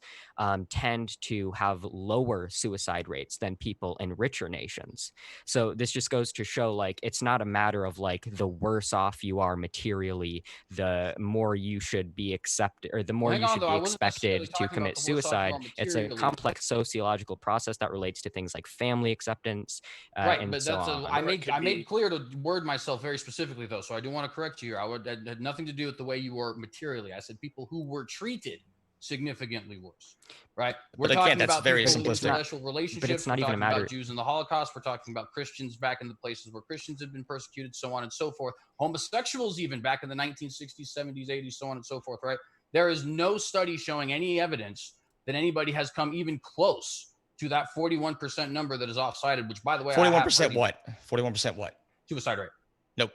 tend to have lower suicide rates than people in richer nations. So this just goes to show, like, it's not a matter of like the worse off you are materially, the more you should be accepted, or the more you should be expected to commit suicide. It's a complex sociological process that relates to things like family acceptance, right? And but so that's on. I made clear to word myself very specifically though, so I do want to correct you here. That had nothing to do with the way you were materially. I said people who were treated significantly worse, right? We're talking that's about very people simplistic. Special relationships. But it's not even a matter about Jews in the Holocaust. We're talking about Christians back in the places where Christians had been persecuted, so on and so forth. Homosexuals even back in the 1960s, 70s, 80s, so on and so forth, right? There is no study showing any evidence that anybody has come even close to that 41% number that is off-cited, which, by the way, 41% what? 41% what? Suicide rate. Nope.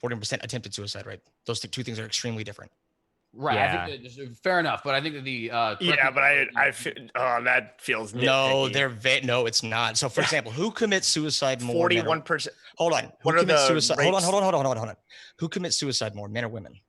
41% attempted suicide rate. Those two things are extremely different. Right. Yeah. I think that, fair enough, but I think that the Yeah, but I feel that feels No, nitpicky. no, it's not. So, for example, who commits suicide more? 41%. Hold on. Who What are commits the suicide? Hold rates? on. Who commits suicide more, men or women?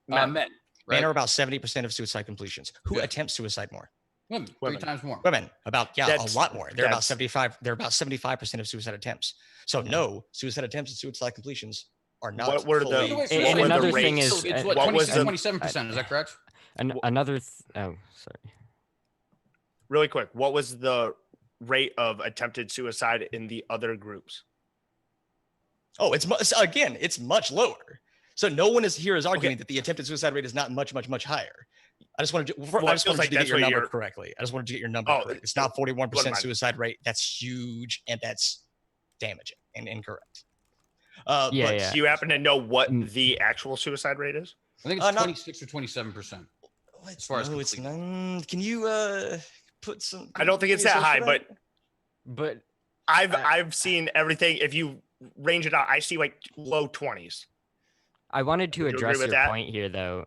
men, Men right? are about 70% of suicide completions. Who Yeah. attempts suicide more? Women, Women. 3 times more. Women, about a lot more. They're about that's- 75. They're about 75% of suicide attempts. So no, suicide attempts and suicide completions are not. What were the- fully Wait, And what were the another thing rates? is, it's what was the 27%? Is that correct? another. Oh, sorry. really quick? What was the rate of attempted suicide in the other groups? Oh, it's much lower. So no one is arguing that the attempted suicide rate is not much higher. I just wanted to, Well, I just it feels wanted like you to that's get your what number you're- correctly. I just wanted to get your number Oh, correct. It's not 41% mind. suicide rate. That's huge and that's damaging and incorrect. Yeah, But yeah. Do you happen to know what Mm. the actual suicide rate is? I think it's not- 26 or 27%. As far as it's completion. can you put some? I don't think it's give me that a high, source for But I've seen everything. If you range it out, I see like low 20s. I wanted to Would you agree address with your that? point here, though.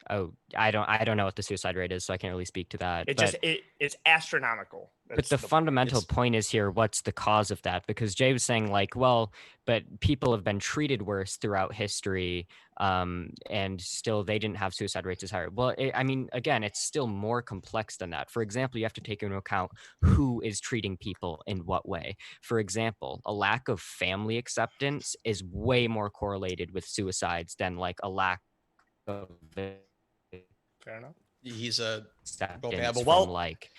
I don't know what the suicide rate is, so I can't really speak to that. It but, just it's astronomical. but That's the fundamental it's- point is here, what's the cause of that? Because Jay was saying, like, well, but people have been treated worse throughout history, and still they didn't have suicide rates as higher. Well, I mean, again, it's still more complex than that. For example, you have to take into account who is treating people in what way. For example, a lack of family acceptance is way more correlated with suicides than like a lack of fair enough. He's a acceptance well, from like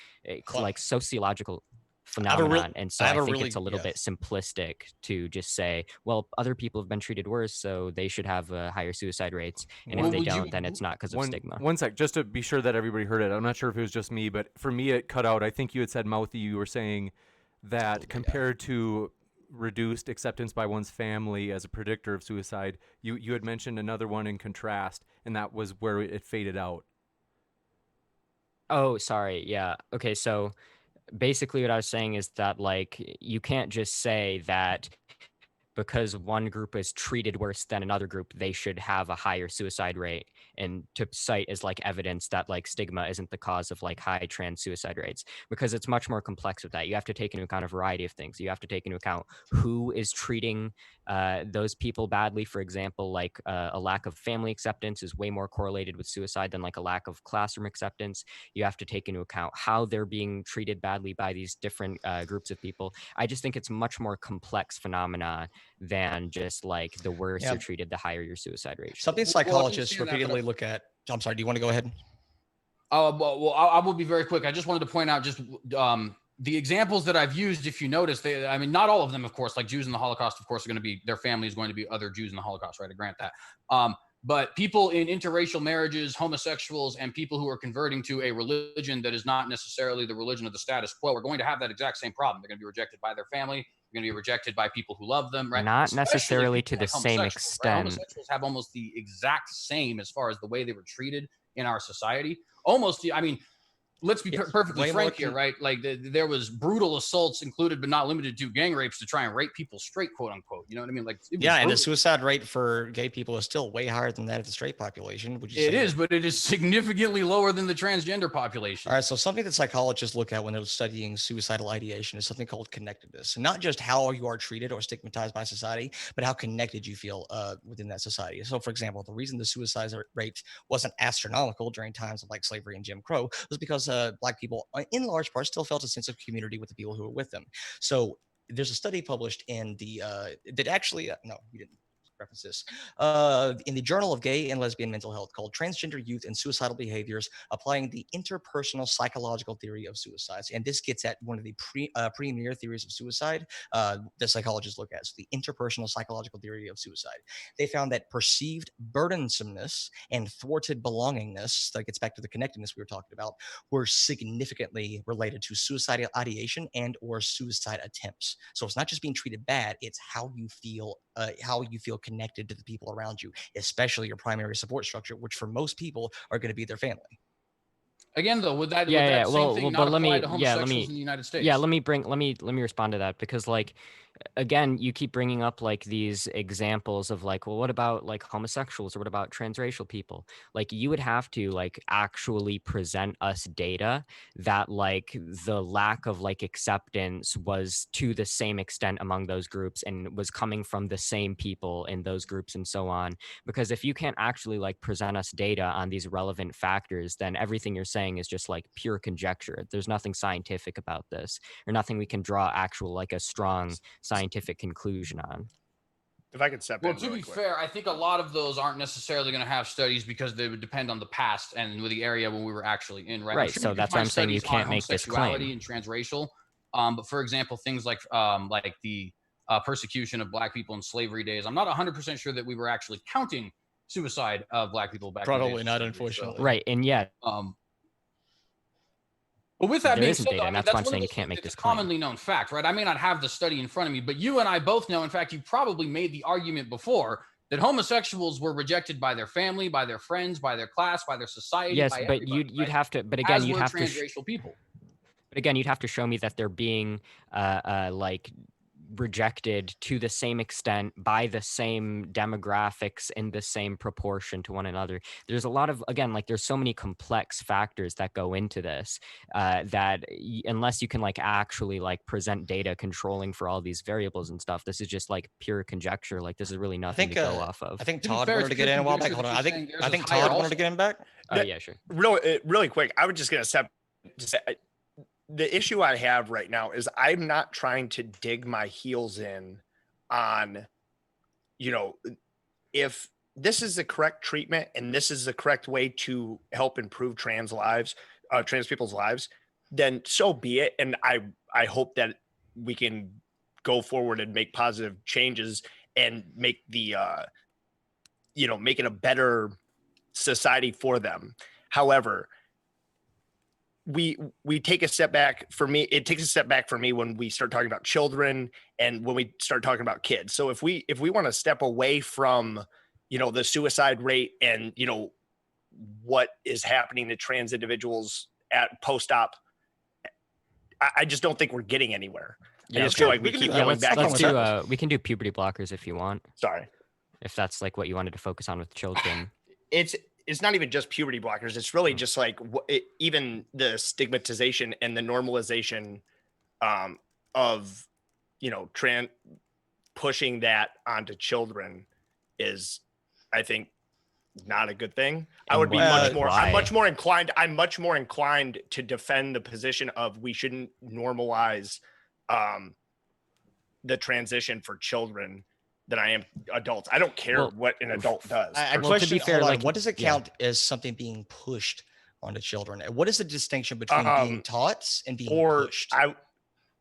well, like sociological have a phenomenon. And so I I, have a think really- it's a little yeah. bit simplistic to just say, well, other people have been treated worse, so they should have higher suicide rates. And Well, if they would you- don't, then it's not because of stigma. One sec, just to be sure that everybody heard it. I'm not sure if it was just me, but for me, it cut out. I think you had said, Mouthy, you were saying that compared to reduced acceptance by one's family as a predictor of suicide, you had mentioned another one in contrast, and that was where it faded out. Oh, sorry. Yeah. Okay. So basically, what I was saying is that, like, you can't just say that because one group is treated worse than another group, they should have a higher suicide rate, and to cite as like evidence that like stigma isn't the cause of like high trans suicide rates, because it's much more complex with that. You have to take into account a variety of things. You have to take into account who is treating those people badly. For example, like a lack of family acceptance is way more correlated with suicide than like a lack of classroom acceptance. You have to take into account how they're being treated badly by these different groups of people. I just think it's much more complex phenomena than just like the worse Yeah. you're treated, the higher your suicide rate. Something Well, I psychologists understand that, but repeatedly look at. I'm sorry. Do you want to go ahead? Well, I will be very quick. I just wanted to point out just the examples that I've used. If you notice, I mean, not all of them, of course. Like Jews in the Holocaust, of course, are going to be, their family is going to be other Jews in the Holocaust, right? I grant that. But people in interracial marriages, homosexuals, and people who are converting to a religion that is not necessarily the religion of the status quo are going to have that exact same problem. They're going to be rejected by their family. They're going to be rejected by people who love them, right? Not Especially necessarily people to the same homosexuals, right? extent. Homosexuals have almost the exact same as far as the way they were treated in our society. Almost, I mean, let's be Yes, perfectly way more frank here, right? Like there was brutal assaults included, but not limited to gang rapes to try and rape people straight, quote unquote. You know what I mean? Like, it was Yeah, and the brutal. suicide rate for gay people is still way higher than that of the straight population. Would you say It is, that? but it is significantly lower than the transgender population. All right, so something that psychologists look at when they're studying suicidal ideation is something called connectedness. And not just how you are treated or stigmatized by society, but how connected you feel within that society. So, for example, the reason the suicide rate wasn't astronomical during times of like slavery and Jim Crow was because Black people, in large part, still felt a sense of community with the people who were with them. So there's a study published in the that actually no, we didn't reference this in the Journal of Gay and Lesbian Mental Health called Transgender Youth and Suicidal Behaviors, applying the interpersonal psychological theory of suicides. And this gets at one of the premier theories of suicide that psychologists look at. So the interpersonal psychological theory of suicide. They found that perceived burdensomeness and thwarted belongingness, that gets back to the connectedness we were talking about, were significantly related to suicidal ideation and or suicide attempts. So it's not just being treated bad, it's how you feel connected to the people around you, especially your primary support structure, which for most people are going to be their family. Again, though, would that Yeah, same thing not apply to homosexuals in the United States? Yeah, let me respond to that, because like again, you keep bringing up like these examples of like, well, what about like homosexuals or what about transracial people? Like you would have to like actually present us data that like the lack of like acceptance was to the same extent among those groups and was coming from the same people in those groups and so on. Because if you can't actually like present us data on these relevant factors, then everything you're saying is just like pure conjecture. There's nothing scientific about this, or nothing we can draw actual like a strong scientific conclusion on. If I could step Well, in to really be quick. fair, I think a lot of those aren't necessarily going to have studies because they would depend on the past and with the area when we were actually in, right? Right, Sure so you can that's why find I'm saying you studies on can't make this claim. homosexuality and transracial. But for example, things like the persecution of Black people in slavery days, I'm not 100% sure that we were actually counting suicide of Black people back in the Probably days of not, slavery, unfortunately. Right, and yet but with that there being isn't said, data, though, I and mean, that's why I'm one of saying you those can't things make that's this a claim. commonly known fact, right? I may not have the study in front of me, but you and I both know, in fact, you probably made the argument before that homosexuals were rejected by their family, by their friends, by their class, by their society. Yes, by but everybody, you'd right? have to, but again, As you'd were have to transracial people. but again, you'd have to show me that they're being like rejected to the same extent by the same demographics in the same proportion to one another. There's a lot of, again, like there's so many complex factors that go into this that unless you can like actually like present data controlling for all these variables and stuff, this is just like pure conjecture. Like this is really nothing to go off of. I think To be Todd fair, wanted to it's get in a while back. conjecture Hold on. that I you're think saying I theirs think is higher Todd wanted also. to get in back. Oh yeah, sure. Really quick, I would just gonna step. The issue I have right now is I'm not trying to dig my heels in on, if this is the correct treatment and this is the correct way to help improve trans people's lives, then so be it. And I hope that we can go forward and make positive changes and make make it a better society for them. However, we take a step back. For me, it takes a step back for me when we start talking about children and when we start talking about kids. So if we want to step away from the suicide rate and what is happening to trans individuals at post-op, I just don't think we're getting anywhere. Yeah, I just feel like we can keep do that. going back. let's and do forth. we can do puberty blockers if you want, Sorry, if that's like what you wanted to focus on with children. It's not even just puberty blockers. It's really just like even the stigmatization and the normalization of pushing that onto children is, I think, not a good thing. I would be much more. Why? I'm much more inclined to defend the position of we shouldn't normalize the transition for children than I am adults. I don't care what an adult does. I Well, to question, be fair, hold on, like, what does it yeah. count as something being pushed onto children? And what is the distinction between being taught and being pushed?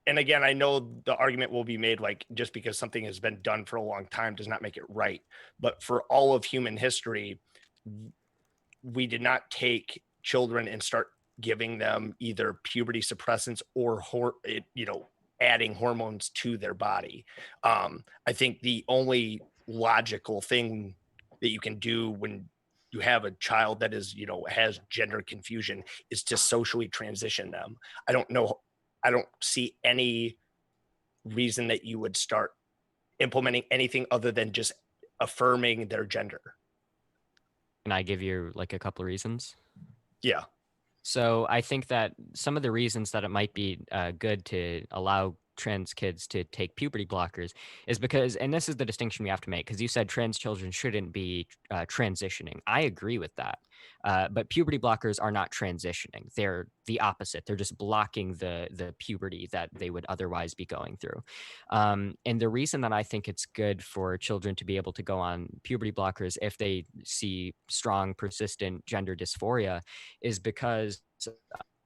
And again, I know the argument will be made like just because something has been done for a long time does not make it right. But for all of human history, we did not take children and start giving them either puberty suppressants or adding hormones to their body. I think the only logical thing that you can do when you have a child that is, has gender confusion is to socially transition them. I don't see any reason that you would start implementing anything other than just affirming their gender. Can I give you like a couple of reasons? Yeah. So I think that some of the reasons that it might be good to allow trans kids to take puberty blockers is because, and this is the distinction we have to make, because you said trans children shouldn't be transitioning. I agree with that. But puberty blockers are not transitioning. They're the opposite. They're just blocking the puberty that they would otherwise be going through. And the reason that I think it's good for children to be able to go on puberty blockers if they see strong, persistent gender dysphoria is because,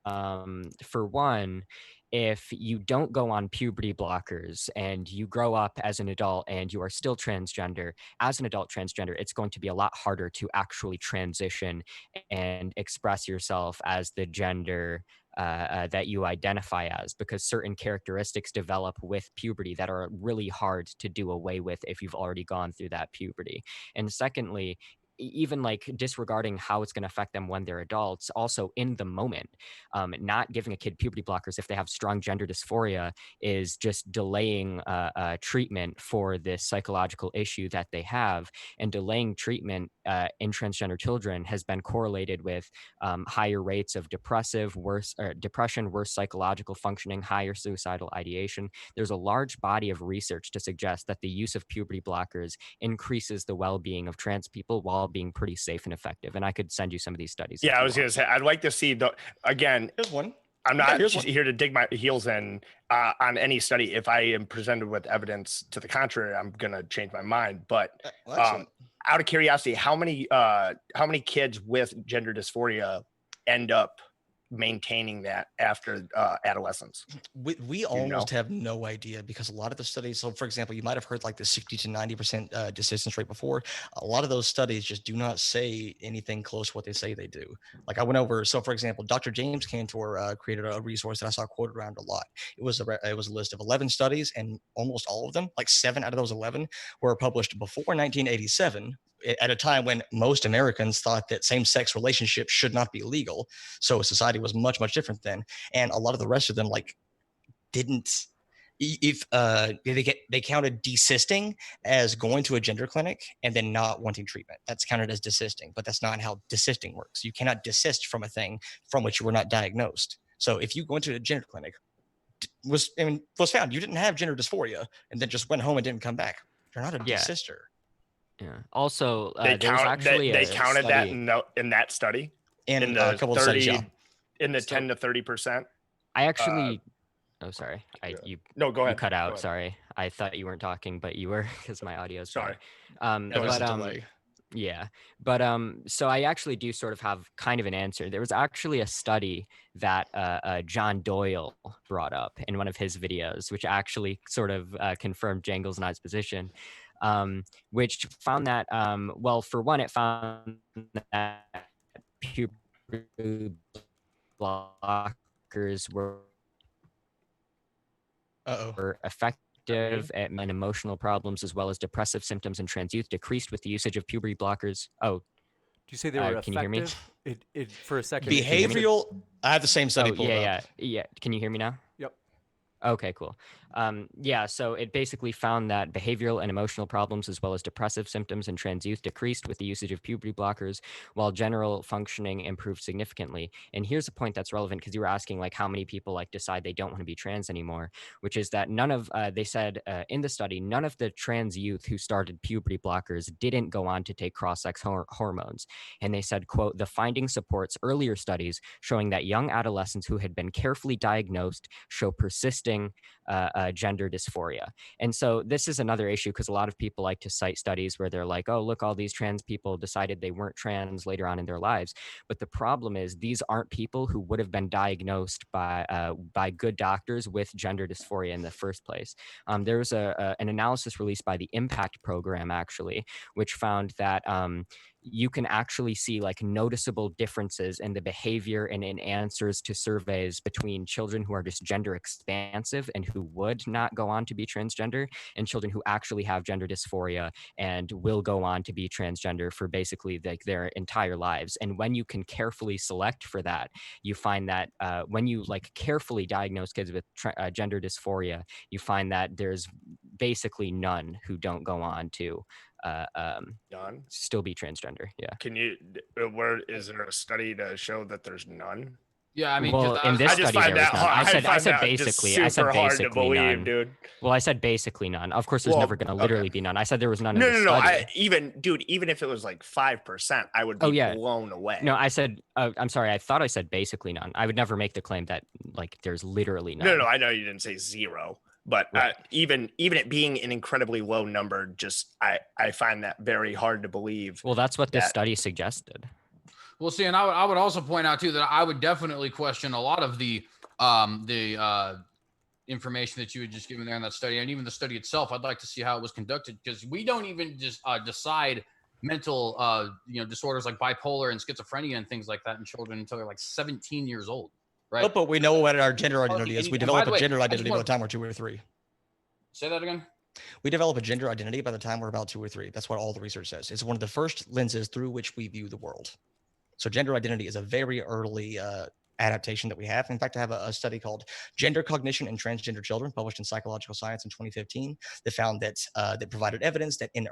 for one, if you don't go on puberty blockers and you grow up as an adult and you are still transgender, as an adult transgender, it's going to be a lot harder to actually transition and express yourself as the gender that you identify as, because certain characteristics develop with puberty that are really hard to do away with if you've already gone through that puberty. And secondly, even like disregarding how it's going to affect them when they're adults, also in the moment. Not giving a kid puberty blockers if they have strong gender dysphoria is just delaying treatment for this psychological issue that they have. And delaying treatment in transgender children has been correlated with higher rates of depression, worse psychological functioning, higher suicidal ideation. There's a large body of research to suggest that the use of puberty blockers increases the well-being of trans people while being pretty safe and effective. And I could send you some of these studies. Yeah, I was going to say, I'd like to see again. Here's one. I'm not here's one. here to dig my heels in on any study. If I am presented with evidence to the contrary, I'm going to change my mind. But out of curiosity, how many kids with gender dysphoria end up maintaining that after adolescence? We almost have no idea, because a lot of the studies, so for example, you might have heard like the 60 to 90% desistance rate before. A lot of those studies just do not say anything close to what they say they do. Like I went over, so for example, Dr. James Cantor created a resource that I saw quoted around a lot. It was a list of 11 studies, and almost all of them, like 7 out of those 11, were published before 1987, at a time when most Americans thought that same-sex relationships should not be legal. So society was much, much different then. And a lot of the rest of them like didn't, if they counted desisting as going to a gender clinic and then not wanting treatment. That's counted as desisting, but that's not how desisting works. You cannot desist from a thing from which you were not diagnosed. So if you go into a gender clinic, was found you didn't have gender dysphoria and then just went home and didn't come back, you're not a desister. Yeah. Also, they counted that in that study in the couple of studies, in the 10 to 30%. I actually. Oh, sorry. No, go ahead. You cut out. Ahead. Sorry. I thought you weren't talking, but you were, because my audio is sorry. Yeah. But so I actually do sort of have kind of an answer. There was actually a study that John Doyle brought up in one of his videos, which actually sort of confirmed Jangles and I's position. Which found that, well, for one, it found that puberty blockers were effective at emotional problems as well as depressive symptoms in trans youth, decreased with the usage of puberty blockers. Oh, do you say they were effective? Can you hear me? It for a second. Behavioral. I have the same study pulled up. Yeah. Can you hear me now? Yep. Okay, cool. Yeah, so it basically found that behavioral and emotional problems as well as depressive symptoms in trans youth decreased with the usage of puberty blockers, while general functioning improved significantly. And here's a point that's relevant, because you were asking like how many people like decide they don't want to be trans anymore, which is that none of, they said in the study, none of the trans youth who started puberty blockers didn't go on to take cross-sex hormones. And they said, quote, "The finding supports earlier studies showing that young adolescents who had been carefully diagnosed show persisting gender dysphoria." And so this is another issue, because a lot of people like to cite studies where they're like, oh, look, all these trans people decided they weren't trans later on in their lives. But the problem is these aren't people who would have been diagnosed by good doctors with gender dysphoria in the first place. There was an analysis released by the Impact program, actually, which found that you can actually see like noticeable differences in the behavior and in answers to surveys between children who are just gender expansive and who would not go on to be transgender, and children who actually have gender dysphoria and will go on to be transgender for basically like their entire lives. And when you can carefully select for that, you find that when you like carefully diagnose kids with gender dysphoria, you find that there's basically none who don't go on to none still be transgender. Yeah. Can you where is there a study to show that there's none? Yeah, I mean, well, in this study there was none. I said basically none. Dude. Well, I said basically none. Of course, there's never going to literally be none. I said there was none in the study. Even if it was like 5%, I would be blown away. No, I said, I'm sorry. I thought I said basically none. I would never make the claim that like there's literally none. No, I know you didn't say zero. But right. Even it being an incredibly low number, just I find that very hard to believe. Well, that's what this study suggested. Well, see, and I would also point out too that I would definitely question a lot of the information that you had just given there in that study, and even the study itself. I'd like to see how it was conducted, because we don't even just decide mental disorders like bipolar and schizophrenia and things like that in children until they're like 17 years old. Right. But we know what our gender identity is. We develop a gender identity by the time we're 2 or 3. Say that again. We develop a gender identity by the time we're about 2 or 3. That's what all the research says. It's one of the first lenses through which we view the world. So gender identity is a very early adaptation that we have. In fact, I have a study called Gender Cognition in Transgender Children, published in Psychological Science in 2015, that found that that provided evidence that in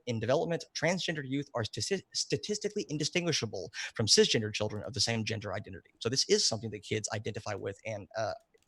in development, transgender youth are statistically indistinguishable from cisgender children of the same gender identity. So this is something that kids identify with and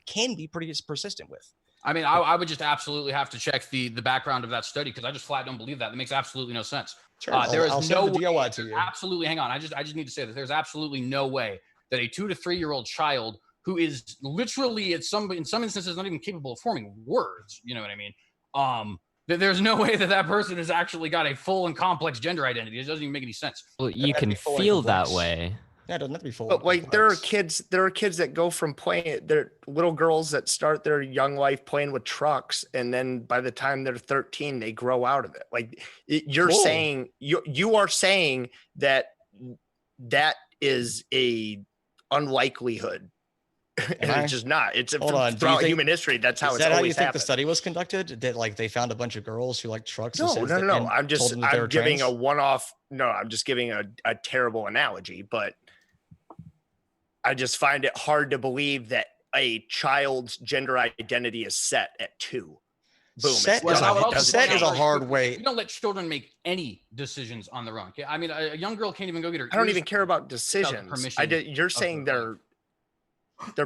can be pretty persistent with. I mean, I would just absolutely have to check the background of that study, because I just flat don't believe that. That makes absolutely no sense. Sure, There is I'll no send the DOI way, to you. absolutely, hang on. I just need to say that there's absolutely no way that a 2 to 3 year old child who is literally in some instances not even capable of forming words, you know what I mean? There's no way that person has actually got a full and complex gender identity. It doesn't even make any sense. Well, you can feel that way. Yeah, it doesn't have to be full. But like there are kids that go from playing, they're little girls that start their young life playing with trucks, and then by the time they're 13 they grow out of it. Like you're saying, you are saying that is a unlikelihood. And it's just not. It's throughout human history. That's how it's always happened. Is that how you think the study was conducted? That like they found a bunch of girls who like trucks? No. I'm giving a one-off. No, I'm just giving a terrible analogy, but I just find it hard to believe that a child's gender identity is set at 2. Boom. Set is a hard way. You don't let children make any decisions on their own. Okay? I mean, a young girl can't even go get her. I don't even care about decisions. You're saying their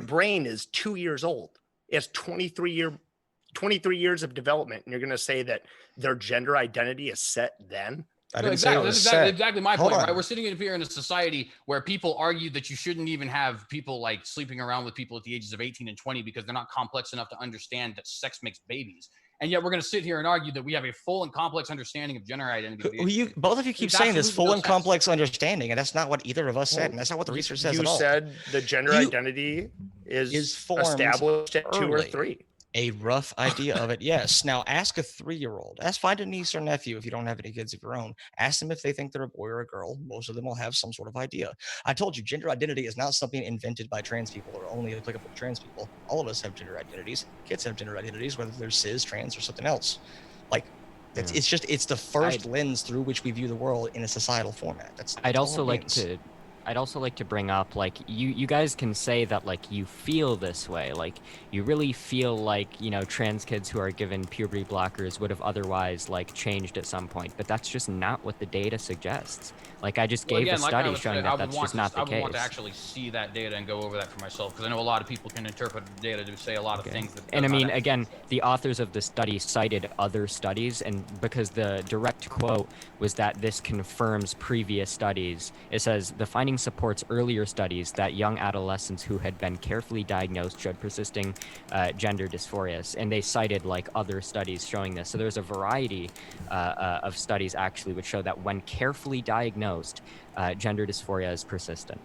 brain is 2 years old. It has 23 years of development, and you're going to say that their gender identity is set then? Exactly. That's exactly my point, right? We're sitting here in a society where people argue that you shouldn't even have people like sleeping around with people at the ages of 18 and 20 because they're not complex enough to understand that sex makes babies. And yet we're going to sit here and argue that we have a full and complex understanding of gender identity. Both of you keep saying this full and complex understanding, and that's not what either of us said, and that's not what the research says at all. You said the gender identity is established at 2 or 3. A rough idea of it, yes. Now ask a 3-year-old. Find a niece or nephew if you don't have any kids of your own. Ask them if they think they're a boy or a girl. Most of them will have some sort of idea. I told you, gender identity is not something invented by trans people or only applicable to trans people. All of us have gender identities. Kids have gender identities, whether they're cis, trans, or something else. Like, it's the first lens through which we view the world in a societal format. I'd also like to bring up, like, you guys can say that, like, you feel this way, like you really feel like, you know, trans kids who are given puberty blockers would have otherwise like changed at some point, but that's just not what the data suggests. Like, I just gave a study showing that that's just not the case. I would want to actually see that data and go over that for myself, because I know a lot of people can interpret the data to say a lot of things. And I mean, again, the authors of the study cited other studies, and because the direct quote was that this confirms previous studies, it says the finding supports earlier studies that young adolescents who had been carefully diagnosed showed persisting gender dysphorias, and they cited like other studies showing this. So there's a variety of studies actually which show that when carefully diagnosed, gender dysphoria is persistent.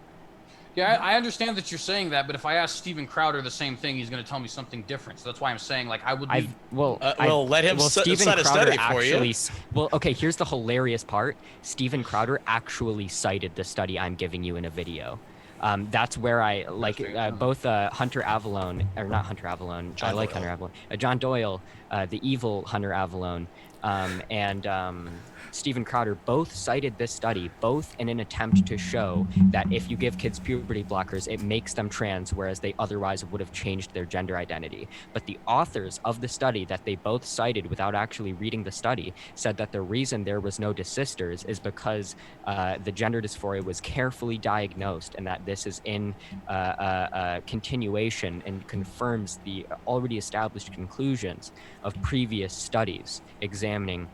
Yeah, I understand that you're saying that, but if I ask Steven Crowder the same thing, he's going to tell me something different. So that's why I'm saying, like, I would be... let him Steven cite a study for you. Well, okay, here's the hilarious part. Steven Crowder actually cited the study I'm giving you in a video. That's where I, like, both Hunter Avallone, or not Hunter Avallone, I like Hunter Avallone, John Doyle, the evil Hunter Avallone, and Steven Crowder both cited this study, both in an attempt to show that if you give kids puberty blockers, it makes them trans, whereas they otherwise would have changed their gender identity. But the authors of the study that they both cited without actually reading the study said that the reason there was no desisters is because the gender dysphoria was carefully diagnosed, and that this is in continuation and confirms the already established conclusions of previous studies examining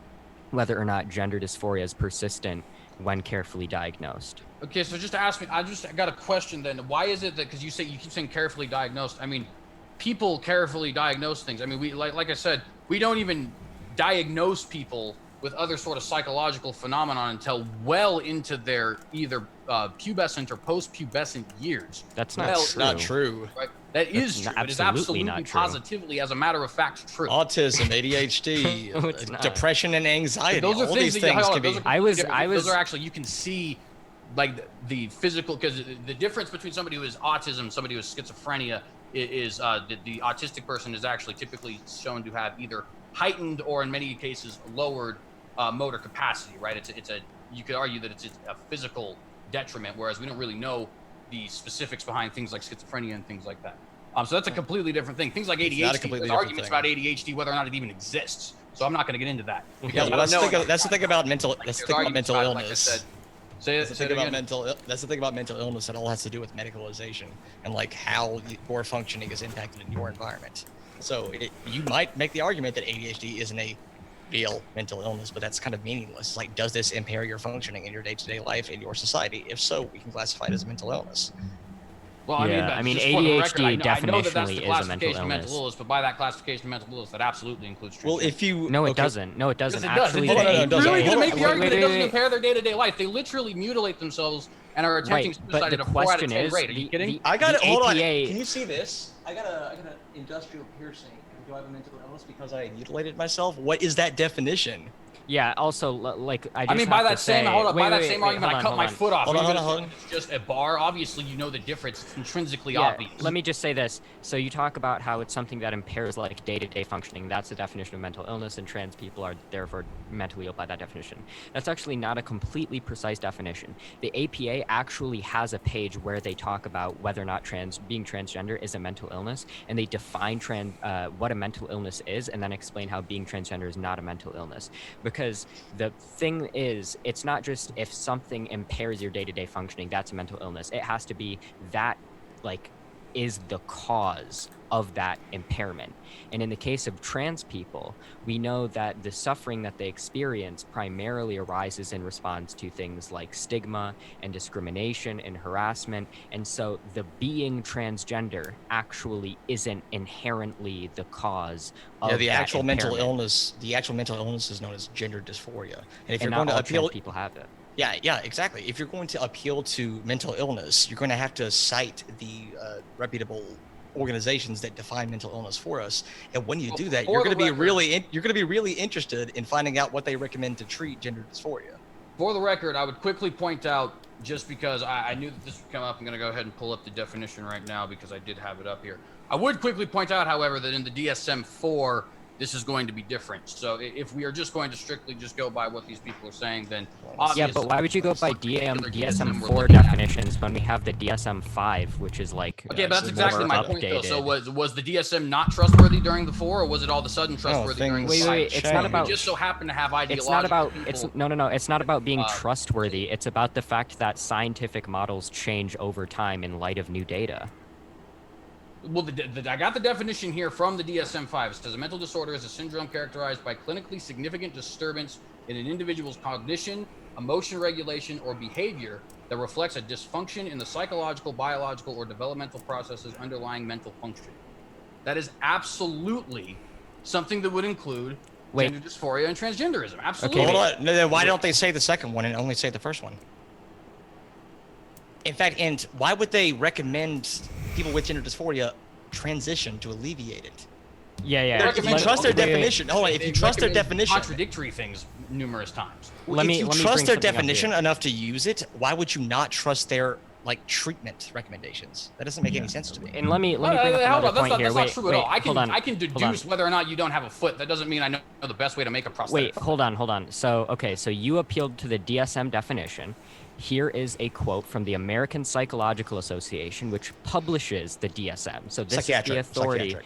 whether or not gender dysphoria is persistent when carefully diagnosed. Okay, so just ask me, I got a question then. Why is it that, because you keep saying carefully diagnosed, I mean, people carefully diagnose things. I mean, we like I said, we don't even diagnose people with other sort of psychological phenomenon until well into their either pubescent or post-pubescent years. That's not true. Right? That is true. It is absolutely not true. Positively, as a matter of fact, true. Autism, ADHD, depression and anxiety. Those are all these things can be. Those are actually, you can see like the physical, because the difference between somebody who has autism, somebody who has schizophrenia, is the autistic person is actually typically shown to have either heightened or in many cases lowered motor capacity, right? You could argue that it's a physical detriment, whereas we don't really know the specifics behind things like schizophrenia and things like that. So that's a completely different thing. Things like ADHD, there's arguments about ADHD, whether or not it even exists. So I'm not going to get into that. Yeah, well, that's the thing about mental. That's the thing about mental illness. Like I said, that's the thing about mental illness that all has to do with medicalization and like how your functioning is impacted in your environment. So you might make the argument that ADHD isn't a real mental illness, but that's kind of meaningless. Like, does this impair your functioning in your day-to-day life in your society? If so, we can classify it as a mental illness. Well, I mean ADHD definitionally is a mental illness. But by that classification of mental illness, that absolutely includes. Well, if you no, it doesn't. No, it doesn't. Yes, it Actually, does. It doesn't. Really going to make the argument it doesn't impair their day-to-day life. They literally mutilate themselves and are attempting suicide at a 4 out of 10 rate. Are you kidding? I got it. Hold on. APA Can you see this? I got an industrial piercing. Do I have a mental illness because I mutilated myself? What is that definition? Yeah. Also, like I mean, by that same argument, I cut my foot off. Hold on. It's just a bar. Obviously, you know the difference. It's intrinsically yeah, obvious. let me just say this. So you talk about how it's something that impairs like day-to-day functioning. That's the definition of mental illness, and trans people are therefore mentally ill by that definition. That's actually not a completely precise definition. The APA actually has a page where they talk about whether or not being transgender is a mental illness, and they define what a mental illness is, and then explain how being transgender is not a mental illness. Because the thing is, it's not just if something impairs your day-to-day functioning, that's a mental illness. It has to be that, like, is the cause of that impairment. And in the case of trans people, we know that the suffering that they experience primarily arises in response to things like stigma and discrimination and harassment. And so the being transgender actually isn't inherently the cause of the actual mental impairment. illness. The actual mental illness is known as gender dysphoria. And if And you're not going to all appeal, trans people have it. yeah, exactly. If you're going to appeal to mental illness, you're going to have to cite the reputable organizations that define mental illness for us. And when you do that, you're going to be really interested in finding out what they recommend to treat gender dysphoria. For the record, I would quickly point out, just because I knew that this would come up, I'm going to go ahead and pull up the definition right now because I did have it up here. I would quickly point out, however, that in the DSM-4, this is going to be different. So if we are just going to strictly just go by what these people are saying, then obviously... Yeah, but why would you go by DSM-4 definitions when we have the DSM-5, which is like... Okay, but that's exactly my point, though. Updated. So was the DSM not trustworthy during the 4, or was it all of a sudden trustworthy during the 5? Wait, it's not about... We just so happen to have ideological It's not about... people. No, it's not about being trustworthy. It's about the fact that scientific models change over time in light of new data. Well, I got the definition here from the DSM-5. It says a mental disorder is a syndrome characterized by clinically significant disturbance in an individual's cognition, emotion regulation, or behavior that reflects a dysfunction in the psychological, biological, or developmental processes underlying mental function. That is absolutely something that would include gender dysphoria and transgenderism. Absolutely. Okay, hold on. No, then why don't they say the second one and only say the first one? In fact, and why would they recommend people with gender dysphoria transition to alleviate it? Yeah. If you trust their definition, hold on. If you trust their definition, contradictory things numerous times. If you trust their definition enough to use it, why would you not trust their treatment recommendations? That doesn't make any sense to me. And let me bring up another point here. That's not true at all. I can hold deduce on. whether or not you don't have a foot. That doesn't mean I know the best way to make a prosthetic. Wait, hold on. So you appealed to the DSM definition. Here is a quote from the American Psychological Association, which publishes the DSM. So this is the authority.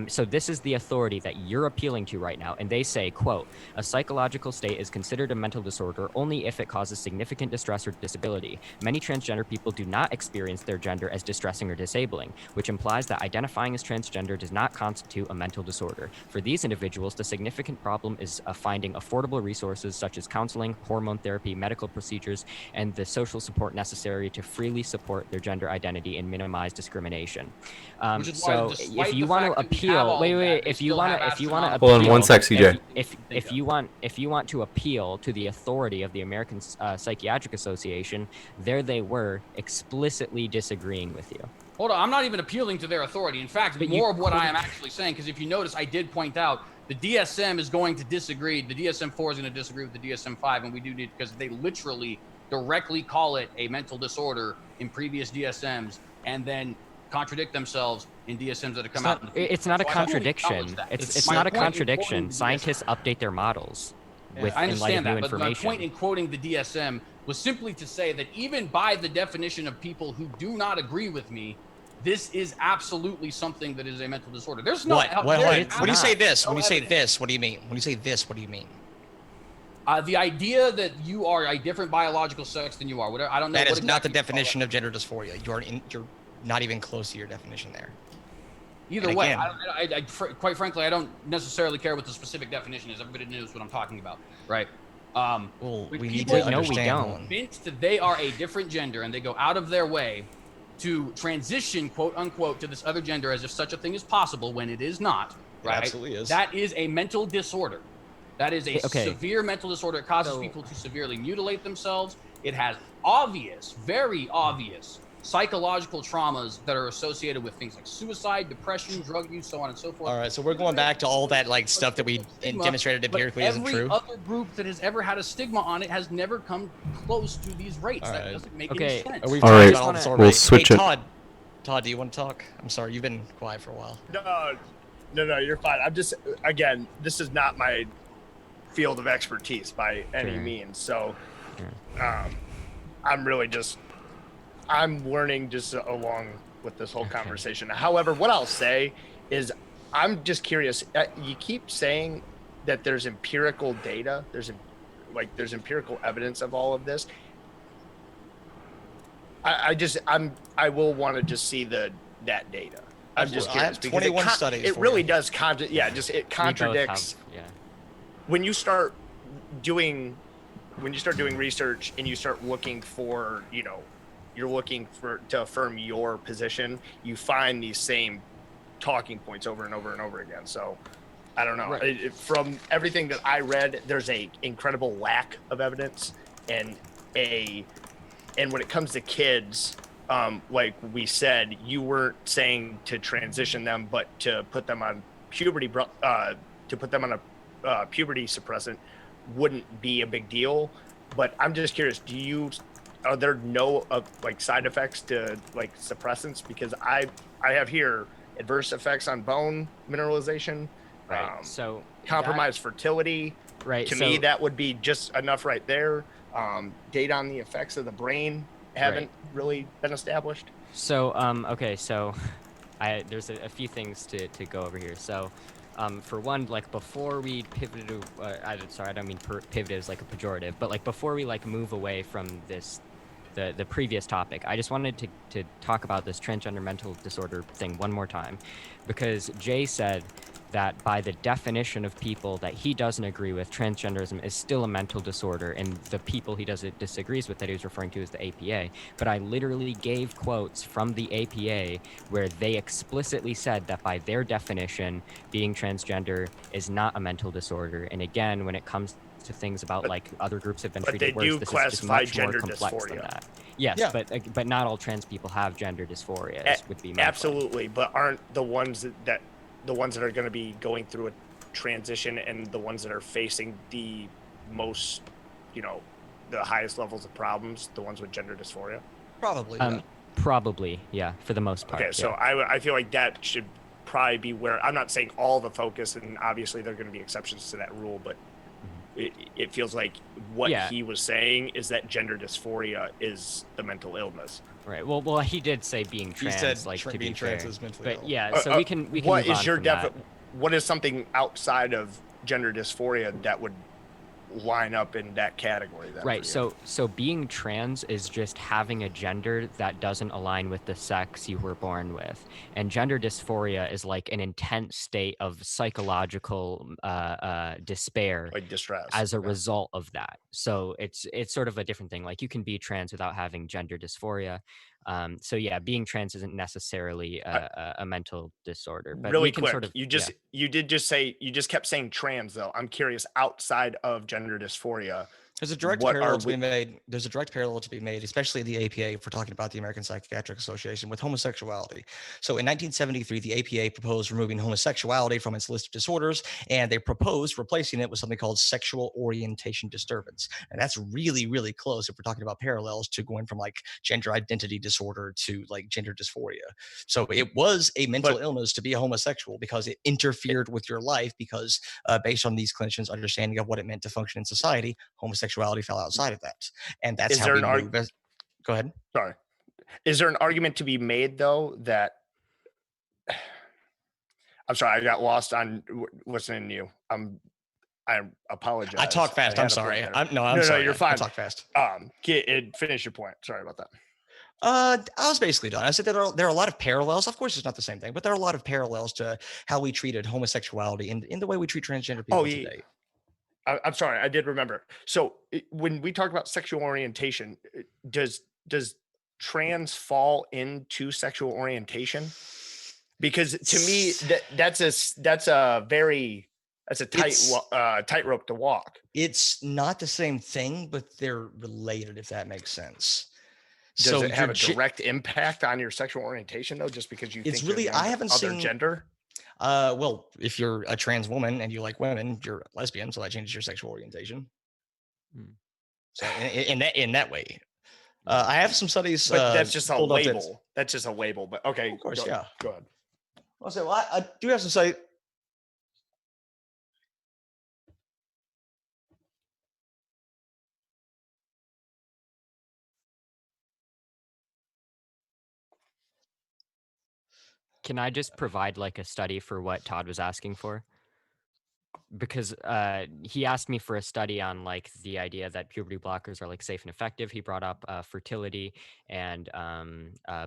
So this is the authority that you're appealing to right now. And they say, quote, a psychological state is considered a mental disorder only if it causes significant distress or disability. Many transgender people do not experience their gender as distressing or disabling, which implies that identifying as transgender does not constitute a mental disorder. For these individuals, the significant problem is finding affordable resources such as counseling, hormone therapy, medical procedures, and the social support necessary to freely support their gender identity and minimize discrimination. So if you want to appeal, if you want to appeal, hold on one sec, CJ. If you want to appeal to the authority of the American Psychiatric Association, there they were explicitly disagreeing with you. Hold on, I'm not even appealing to their authority. In fact, more of what I am actually saying, because if you notice, I did point out the DSM is going to disagree. The DSM-4 is going to disagree with the DSM-5, and we do need, because they literally directly call it a mental disorder in previous DSMs, and then contradict themselves in DSMs that have come out in the future. It's not a So I fully contradiction. acknowledge that. It's My not a point in contradiction. quoting the Scientists DSM update their models with I in light of understand new that, but my information. point in quoting the DSM was simply to say that even by the definition of people who do not agree with me, this is absolutely something that is a mental disorder. There's no. When you say not. this, no when you say evidence. this, what do you mean? When you say this, what do you mean? The idea that you are a different biological sex than you are, whatever, I don't know. That what is not the exactly you call definition of gender dysphoria. You're not even close to your definition there. that. Either And way, again- quite frankly, I don't necessarily care what the specific definition is. Everybody knows what I'm talking about, right? Well, When we need people to No, we understand. don't. Hold on. convinced that they are a different gender and they go out of their way to transition, quote unquote, to this other gender as if such a thing is possible when it is not, It right? absolutely is. That is a mental disorder. That is a Okay. severe mental disorder. It causes So- people to severely mutilate themselves. It has obvious, very obvious psychological traumas that are associated with things like suicide, depression, drug use, so on and so forth. All right, so we're going back to all that like stuff that we demonstrated But empirically isn't true. every other group that has ever had a stigma on it has never come close to these rates. All That right. doesn't make Okay. any sense. We've All talked right, about all this we'll already. switch hey, it. Todd, do you want to talk? I'm sorry, you've been quiet for a while. No, you're fine. I'm just, again, this is not my field of expertise by any Sure. means. So I'm really just, I'm learning just along with this whole conversation. However, what I'll say is I'm just curious. You keep saying that there's empirical data. There's empirical evidence of all of this. I will want to just see that data. I'm just I curious have because 21 studies it for really you. does it We both contradicts have- yeah. when you start doing research and you start looking for, you're looking for to affirm your position, you find these same talking points over and over and over again. So I don't know. Right. From everything that I read, there's a incredible lack of evidence and when it comes to kids, like we said, you weren't saying to transition them, but to put them on puberty suppressant wouldn't be a big deal. But I'm just curious, are there no like side effects to like suppressants? Because I have here adverse effects on bone mineralization, Right. So compromised fertility. right. To so, me, that would be just enough right there. Data on the effects of the brain haven't really been established. So okay. So there's a few things to go over here. So for one, like before we pivoted to, I don't mean pivoted as like a pejorative, but like before we like move away from this, the previous topic, I just wanted to talk about this transgender mental disorder thing one more time, because Jay said that by the definition of people that he doesn't agree with, transgenderism is still a mental disorder, and the people he disagrees with that he was referring to is the APA. But I literally gave quotes from the APA where they explicitly said that by their definition, being transgender is not a mental disorder. And again, when it comes to things about like other groups have been but treated they worse, do this is just classify much more gender complex than dysphoria. that. Yes, Yeah. but not all trans people have gender dysphoria. Would be my point. Absolutely, but aren't the ones that are going to be going through a transition and the ones that are facing the most, the highest levels of problems, the ones with gender dysphoria? Probably. Yeah. Probably, yeah, for the most part. Okay, so yeah. I feel like that should probably be where, I'm not saying all the focus, and obviously there are going to be exceptions to that rule, but it feels like what Yeah. he was saying is that gender dysphoria is the mental illness. Right. Well, he did say being He trans, said like to being be trans fair. is mentally But ill. yeah, so we can What move is on your from that. what is something outside of gender dysphoria that would line up in that category then? Right. for you? So being trans is just having a gender that doesn't align with the sex you were born with, and gender dysphoria is like an intense state of psychological despair like distress as a okay. result of that. So it's sort of a different thing. Like you can be trans without having gender dysphoria. So yeah, being trans isn't necessarily a mental disorder. But Really we can quick, sort of you just kept saying trans though. I'm curious, outside of gender dysphoria, There's a direct What parallel are to be made. There's a direct parallel to be made, especially the APA, if we're talking about the American Psychiatric Association, with homosexuality. So in 1973, the APA proposed removing homosexuality from its list of disorders, and they proposed replacing it with something called sexual orientation disturbance. And that's really, really close if we're talking about parallels to going from like gender identity disorder to like gender dysphoria. So it was a mental illness to be a homosexual because it interfered with your life because based on these clinicians' understanding of what it meant to function in society, homosexuality fell outside of that, and that's how we move. Go ahead. Sorry. Is there an argument to be made though that I'm sorry, I got lost on listening to you. I apologize. I talk fast. I'm sorry. I'm no, sorry. You're fine. I talk fast. Finish your point. Sorry about that. I was basically done. I said that there are a lot of parallels. Of course, it's not the same thing, but there are a lot of parallels to how we treated homosexuality in the way we treat transgender people today. I'm sorry, I did remember. So when we talk about sexual orientation, does trans fall into sexual orientation? Because to me, that's a tightrope to walk. It's not the same thing, but they're related, if that makes sense. Does it have a direct impact on your sexual orientation though? Just because you think really, I haven't seen gender. Well, if you're a trans woman and you like women, you're a lesbian, so that changes your sexual orientation. So in that way, I have some studies. But that's just a label. That's just a label. But okay, of course, go ahead. I'll say, well, I do have some studies. Can I just provide like a study for what Todd was asking for? Because he asked me for a study on like the idea that puberty blockers are like safe and effective. He brought up fertility and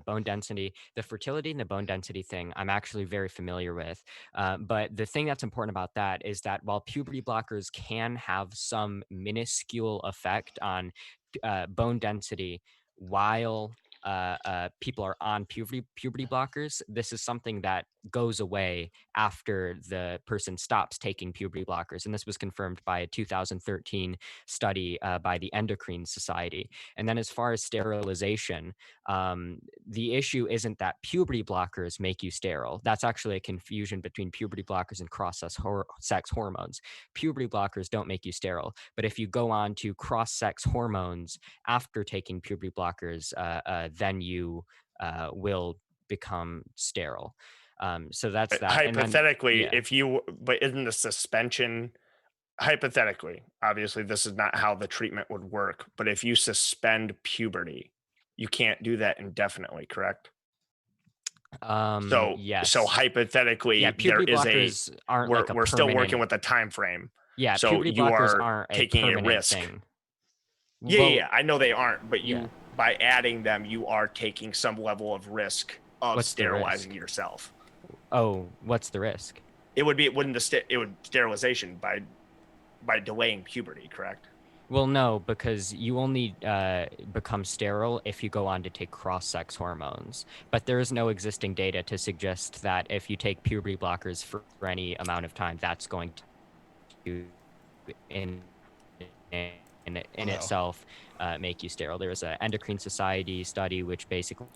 bone density. The fertility and the bone density thing I'm actually very familiar with. But the thing that's important about that is that while puberty blockers can have some minuscule effect on bone density while people are on puberty blockers, this is something that goes away after the person stops taking puberty blockers. And this was confirmed by a 2013 study by the Endocrine Society. And then as far as sterilization, the issue isn't that puberty blockers make you sterile. That's actually a confusion between puberty blockers and cross-sex hormones. Puberty blockers don't make you sterile. But if you go on to cross-sex hormones after taking puberty blockers, then you will become sterile. So that's that. Hypothetically, but isn't the suspension, hypothetically, obviously this is not how the treatment would work, but if you suspend puberty, you can't do that indefinitely, correct? Yes. So hypothetically, there is we're still working with a time frame. Yeah. So puberty you blockers are aren't taking a risk. Thing. Yeah, I know they aren't, but by adding them, you are taking some level of risk of sterilizing yourself. Oh, what's the risk? It would sterilization by delaying puberty, correct? Well, no, because you only become sterile if you go on to take cross-sex hormones. But there is no existing data to suggest that if you take puberty blockers for any amount of time, that's going to, in itself, make you sterile. There was an Endocrine Society study which basically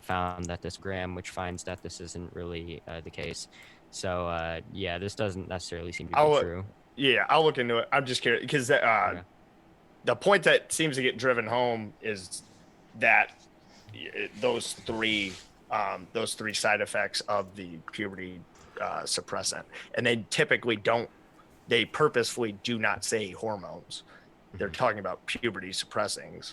found that this which finds that this isn't really the case. So, this doesn't necessarily seem to be true. Yeah, I'll look into it. I'm just curious because the point that seems to get driven home is that those three side effects of the puberty suppressant, and they purposefully do not say hormones. They're talking about puberty suppressing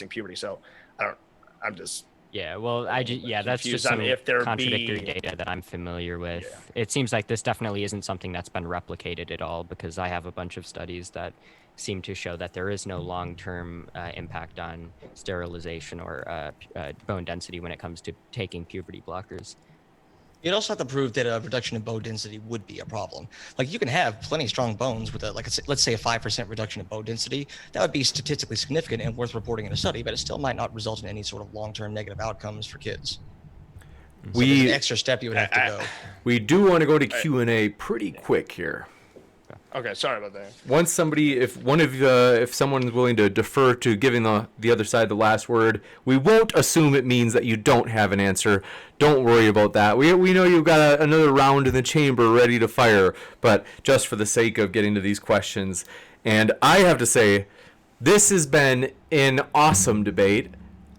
puberty. So I'm just. Yeah, well, that's just some contradictory data that I'm familiar with. Yeah. It seems like this definitely isn't something that's been replicated at all, because I have a bunch of studies that seem to show that there is no long-term impact on sterilization or bone density when it comes to taking puberty blockers. You'd also have to prove that a reduction in bone density would be a problem. Like, you can have plenty strong bones with let's say a 5% reduction in bone density. That would be statistically significant and worth reporting in a study, but it still might not result in any sort of long-term negative outcomes for kids. So there's an extra step you would have to go. We do want to go to Q&A pretty quick here. Okay, sorry about that. Once somebody, if someone's willing to defer to giving the other side the last word, we won't assume it means that you don't have an answer. Don't worry about that. We know you've got another round in the chamber ready to fire, but just for the sake of getting to these questions, and I have to say, this has been an awesome debate.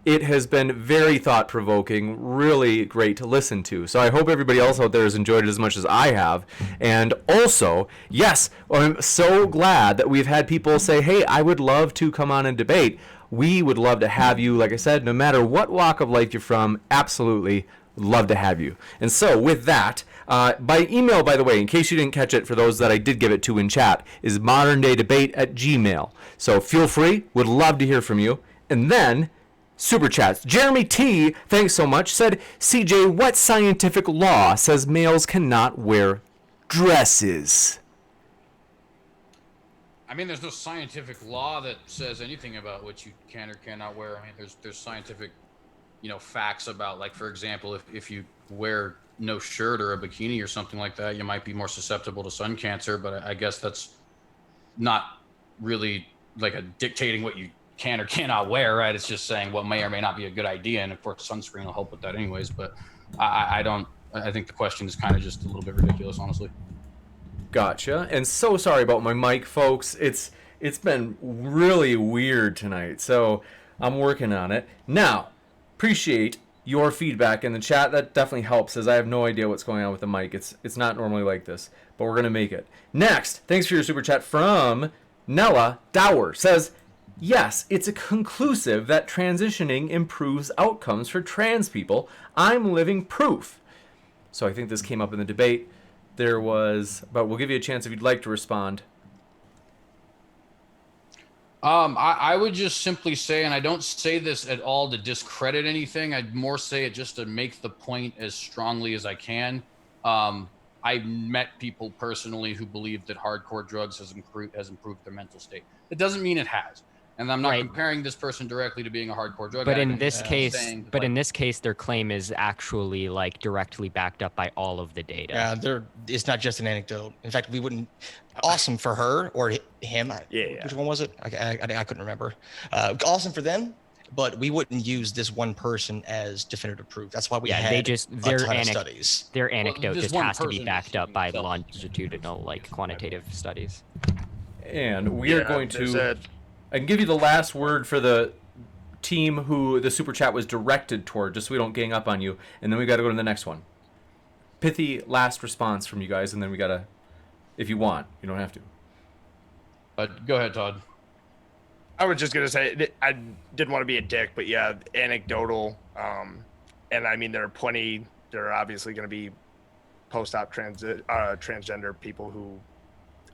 It has been very thought-provoking, really great to listen to. So I hope everybody else out there has enjoyed it as much as I have. And also, yes, I'm so glad that we've had people say, hey, I would love to come on and debate. We would love to have you. Like I said, no matter what walk of life you're from, absolutely love to have you. And so with that, by email, by the way, in case you didn't catch it, for those that I did give it to in chat, is modern-daydebate@gmail.com. So feel free. Would love to hear from you. And then super chats. Jeremy T, thanks so much, said, CJ, what scientific law says males cannot wear dresses? I mean, there's no scientific law that says anything about what you can or cannot wear. I mean, there's scientific, facts about, like, for example, if you wear no shirt or a bikini or something like that, you might be more susceptible to sun cancer. But I guess that's not really like a dictating what you can or cannot wear, right? It's just saying what may or may not be a good idea, and of course sunscreen will help with that anyways. But I think the question is kind of just a little bit ridiculous, honestly. Gotcha. And so sorry about my mic, folks. It's been really weird tonight, so I'm working on it now. Appreciate your feedback in the chat. That definitely helps, as I have no idea what's going on with the mic. It's not normally like this, but we're gonna make it. Next, thanks for your super chat from Nella Dower. Says, yes, it's a conclusive that transitioning improves outcomes for trans people. I'm living proof. So I think this came up in the debate. There was, but we'll give you a chance if you'd like to respond. I would just simply say, and I don't say this at all to discredit anything, I'd more say it just to make the point as strongly as I can. I've met people personally who believe that hardcore drugs has improved their mental state. It doesn't mean it has. And I'm not comparing this person directly to being a hardcore drug But addict. in this case, in this case, their claim is actually like directly backed up by all of the data. Yeah, it's not just an anecdote. In fact, we wouldn't. Awesome for her or him. Yeah. Which one was it? I couldn't remember. Awesome for them, but we wouldn't use this one person as definitive proof. That's why we had their a ton of studies. Their anecdote just has to be person backed up by longitudinal, like quantitative studies. And we are going to. I can give you the last word for the team who the super chat was directed toward, just so we don't gang up on you. And then we got to go to the next one. Pithy last response from you guys, and then we got to, if you want, you don't have to. But go ahead, Todd. I was just gonna say I didn't want to be a dick, but yeah, anecdotal. And I mean, there are obviously going to be post-op transgender people who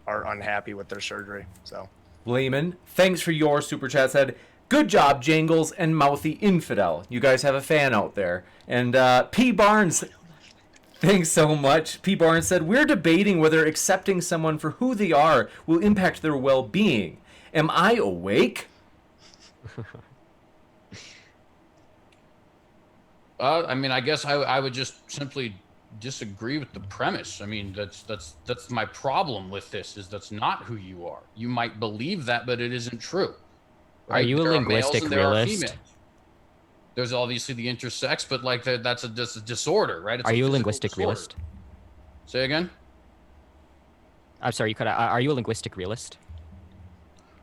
are unhappy with their surgery. So. Layman, thanks for your super chat. Said, good job, Jangles and Mouthy Infidel. You guys have a fan out there. And P. Barnes, thanks so much. P. Barnes said, we're debating whether accepting someone for who they are will impact their well-being. Am I awake? I mean, I guess I would just simply disagree with the premise. I mean, that's my problem with this, is that's not who you are. You might believe that, but it isn't true. Right? Are you a linguistic realist? There's obviously the intersex, but like that's a disorder, right? Are you a linguistic realist? Say again? I'm sorry, you cut out. Are you a linguistic realist?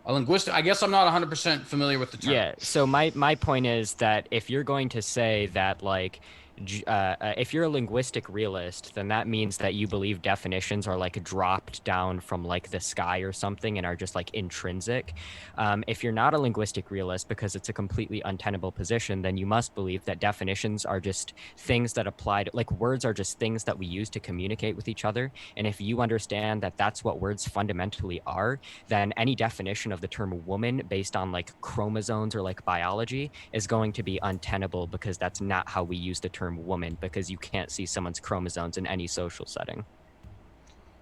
A linguistic, I guess I'm not 100% familiar with the term. Yeah, so my point is that if you're going to say that, like, if you're a linguistic realist, then that means that you believe definitions are like dropped down from like the sky or something and are just like intrinsic. If you're not a linguistic realist, because it's a completely untenable position, then you must believe that definitions are just things that apply to, like, words are just things that we use to communicate with each other. And if you understand that that's what words fundamentally are, then any definition of the term woman based on like chromosomes or like biology is going to be untenable, because that's not how we use the term woman, because you can't see someone's chromosomes in any social setting.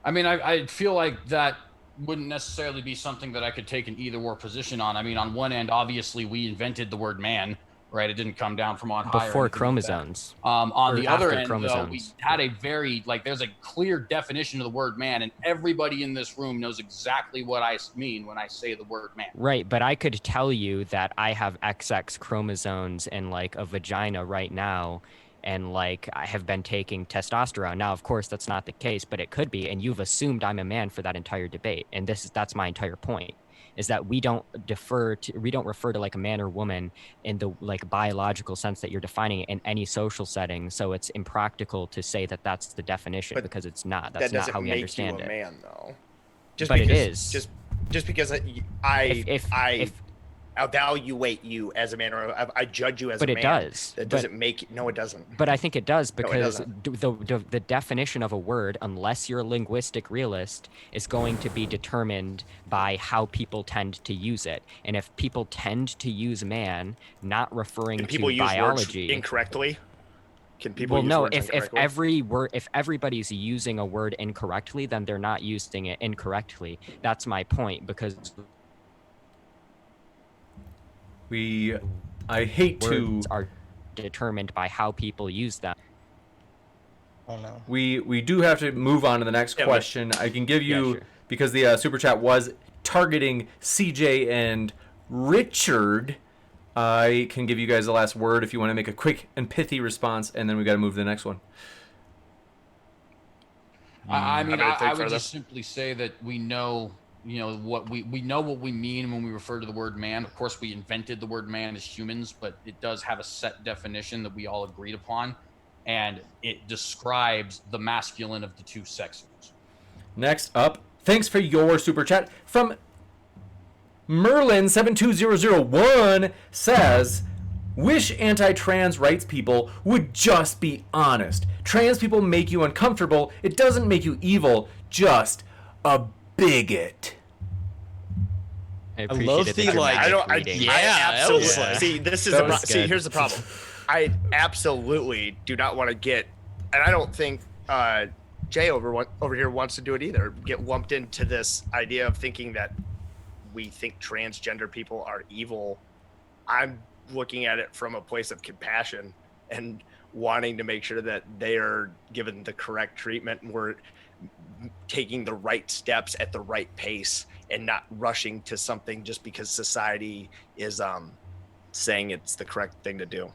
I mean, I feel like that wouldn't necessarily be something that I could take an either or position on. I mean, on one end, obviously we invented the word man, right? It didn't come down from on high. Before chromosomes. On Or the other after end, though, we chromosomes. had a very, there's a clear definition of the word man, and everybody in this room knows exactly what I mean when I say the word man. Right, but I could tell you that I have XX chromosomes in like a vagina right now, and like I have been taking testosterone. Now, of course, that's not the case, but it could be, and you've assumed I'm a man for that entire debate, and that's my entire point. Is that we don't refer to like a man or woman in the like biological sense that you're defining it in any social setting. So it's impractical to say that that's the definition, because it's not. That's not how we understand that it. doesn't make you a man, though. But it is. Just because I evaluate you as a man, or I judge you as a man. But it does. That doesn't make no, it doesn't. But I think it does, No, it because doesn't. the definition of a word, unless you're a linguistic realist, is going to be determined by how people tend to use it. And if people tend to use man, not referring Can people to use biology words incorrectly? Can people well, use no. words If incorrectly? if everybody's using a word incorrectly, then they're not using it incorrectly. That's my point, because I hate to. words are determined by how people use them. Oh no. We do have to move on to the next Yeah, question. I can give you, sure. because the super chat was targeting CJ and Richard. I can give you guys the last word if you want to make a quick and pithy response, and then we got to move to the next one. I mean, I'm gonna think I would further. just simply say that we know, what we know what we mean when we refer to the word man. Of course, we invented the word man as humans, but it does have a set definition that we all agreed upon, and it describes the masculine of the two sexes. Next up, thanks for your super chat from Merlin72001 says, wish anti-trans rights people would just be honest. Trans people make you uncomfortable. It doesn't make you evil, just a bigot. I love appreciated the, the like- dramatic I don't. I, reading. I Yeah, absolutely. that was- See, this is that the was see. good. Here's the problem. I absolutely do not want to get, and I don't think Jay over here wants to do it either. Get lumped into this idea of thinking that we think transgender people are evil. I'm looking at it from a place of compassion and wanting to make sure that they are given the correct treatment, and we're taking the right steps at the right pace and not rushing to something just because society is saying it's the correct thing to do.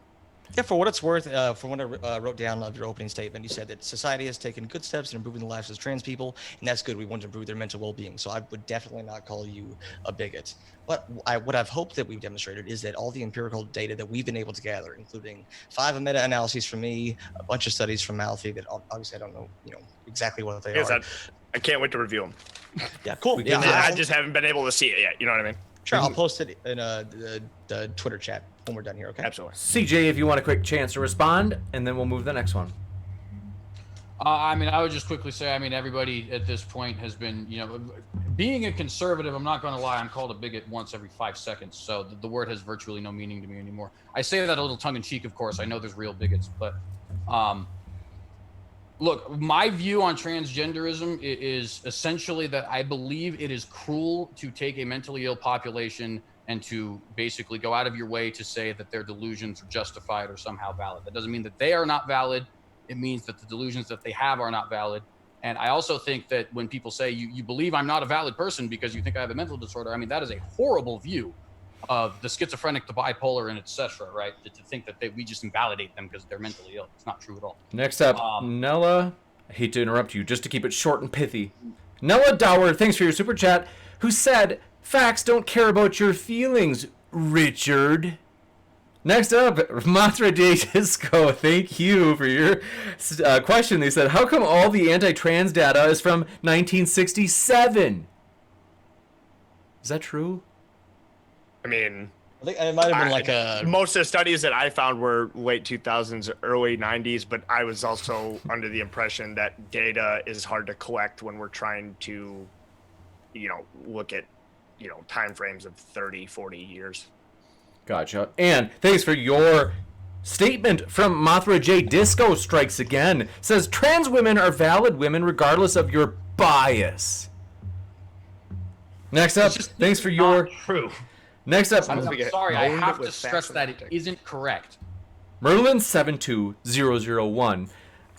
Yeah, for what it's worth, from what I wrote down of your opening statement, you said that society has taken good steps in improving the lives of trans people, and that's good. We want to improve their mental well-being. So I would definitely not call you a bigot. But what I've hoped that we've demonstrated is that all the empirical data that we've been able to gather, including 5 meta-analyses from me, a bunch of studies from Mouthy that obviously I don't know, exactly what they Yes, are. I can't wait to review them. Yeah, cool. We Yeah, can- I just haven't been able to see it yet. You know what I mean? sure. I'll post it in the Twitter chat when we're done here. Okay. Absolutely. CJ, if you want a quick chance to respond, and then we'll move to the next one. I mean, I would just quickly say, everybody at this point has been, being a conservative, I'm not going to lie, I'm called a bigot once every 5 seconds. So the word has virtually no meaning to me anymore. I say that a little tongue in cheek, of course. I know there's real bigots, but look, my view on transgenderism is essentially that I believe it is cruel to take a mentally ill population and to basically go out of your way to say that their delusions are justified or somehow valid. That doesn't mean that they are not valid. It means that the delusions that they have are not valid. And I also think that when people say you believe I'm not a valid person because you think I have a mental disorder, that is a horrible view of the schizophrenic, the bipolar, and etc. Right? To think that we just invalidate them because they're mentally ill. It's not true at all. Next up, Nella. I hate to interrupt you, just to keep it short and pithy. Nella Dower, thanks for your super chat, who said, facts don't care about your feelings, Richard. Next up, Matra Day Disco, thank you for your question. They said, how come all the anti-trans data is from 1967? Is that true? I think it might have been like a. Most of the studies that I found were late 2000s, early 90s, but I was also under the impression that data is hard to collect when we're trying to, look at, time frames of 30, 40 years. Gotcha. And thanks for your statement from Mothra J. Disco strikes again. Says, trans women are valid women regardless of your bias. Next up, thanks for your... True. Next up, I'm we get sorry, I owned have to with stress facts that it and isn't correct. Merlin72001.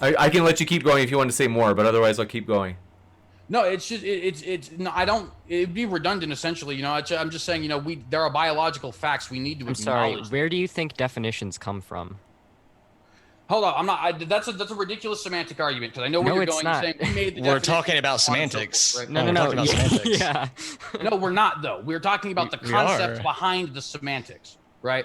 I can let you keep going if you want to say more, but otherwise I'll keep going. No, it's just it's no, I don't. It'd be redundant essentially. You know, I'm just saying. You know, there are biological facts we need to I'm sorry. acknowledge. Where do you think definitions come from? Hold on, I'm not. That's a ridiculous semantic argument because I know where No, you're it's going. not. You're saying we made the We're definition talking about and so on and so semantics. forth, right? No, we're no, talking no. about semantics. Yeah. No, we're not though. We're talking about the We concept are. behind the semantics, right?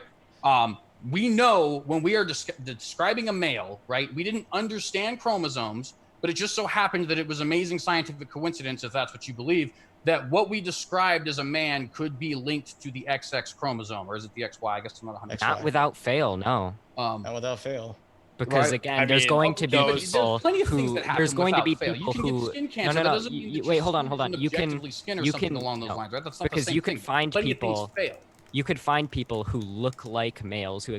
We know when we are describing a male, right? We didn't understand chromosomes, but it just so happened that it was amazing scientific coincidence, if that's what you believe, that what we described as a man could be linked to the XX chromosome, or is it the XY? I guess I'm not 100%. Not without fail, no. Not without fail. Because Right. again, I there's mean, going to be Okay, but people there's plenty of things who that happen there's going to without be fail. people You can who get skin cancer. no, That no. doesn't mean that Wait, your hold on. skin isn't You can objectively skin or you something can along those no, lines, right? That's not because the same you can thing. find Plenty people. of things fail. You could find people who look like males who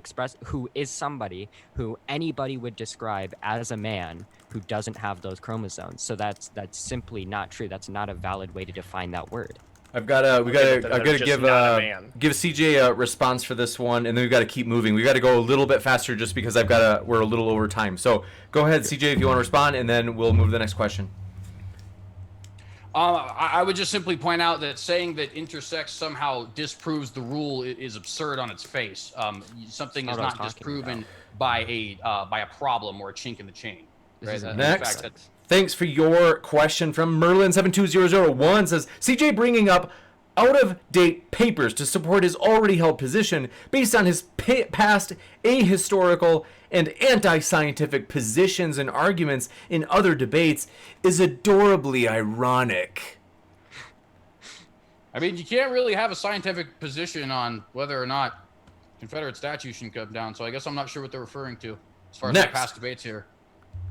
is somebody who anybody would describe as a man who doesn't have those chromosomes. So that's simply not true. That's not a valid way to define that word. I've got to but then I they're gotta just not a man. give CJ a response for this one, and then we've got to keep moving. We got to go a little bit faster just because we're a little over time. So go ahead, CJ, if you want to respond, and then we'll move to the next question. I would just simply point out that saying that intersex somehow disproves the rule is absurd on its face. Something is That's what I was not talking disproven by a problem or a chink in the chain. This Right? is In Next. fact, that's- Thanks for your question from Merlin72001 says, CJ bringing up out-of-date papers to support his already held position based on his past ahistorical and anti-scientific positions and arguments in other debates is adorably ironic. I mean, you can't really have a scientific position on whether or not Confederate statues should come down, so I guess I'm not sure what they're referring to as far as Next. the past debates here.